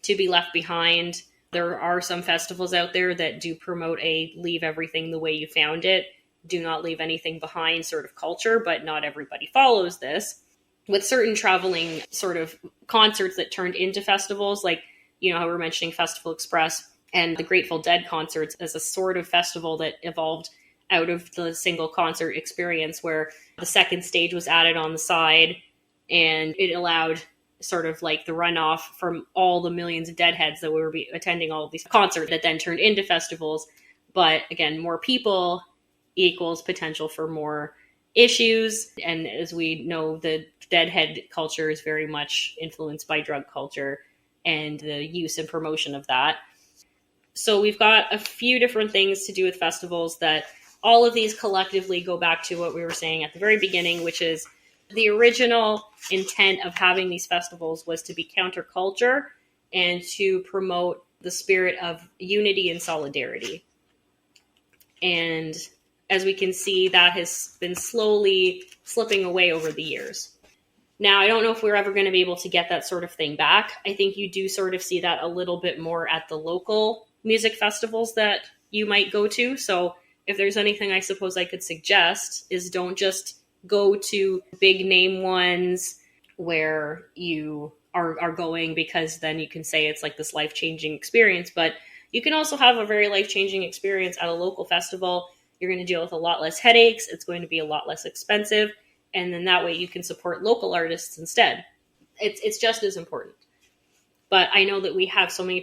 to be left behind. There are some festivals out there that do promote a leave everything the way you found it, do not leave anything behind sort of culture, but not everybody follows this. With certain traveling sort of concerts that turned into festivals, like, you know, how we're mentioning Festival Express and the Grateful Dead concerts as a sort of festival that evolved out of the single concert experience where the second stage was added on the side and it allowed sort of like the runoff from all the millions of deadheads that were attending all of these concerts that then turned into festivals. But again, more people equals potential for more issues. And as we know, the deadhead culture is very much influenced by drug culture and the use and promotion of that. So we've got a few different things to do with festivals that all of these collectively go back to what we were saying at the very beginning, which is the original intent of having these festivals was to be counterculture and to promote the spirit of unity and solidarity. And as we can see, that has been slowly slipping away over the years. Now, I don't know if we're ever going to be able to get that sort of thing back. I think you do sort of see that a little bit more at the local music festivals that you might go to. So if there's anything I suppose I could suggest is don't just go to big name ones where you are going because then you can say it's like this life-changing experience. But you can also have a very life-changing experience at a local festival. You're going to deal with a lot less headaches. It's going to be a lot less expensive. And then that way you can support local artists instead. It's just as important. But I know that we have so many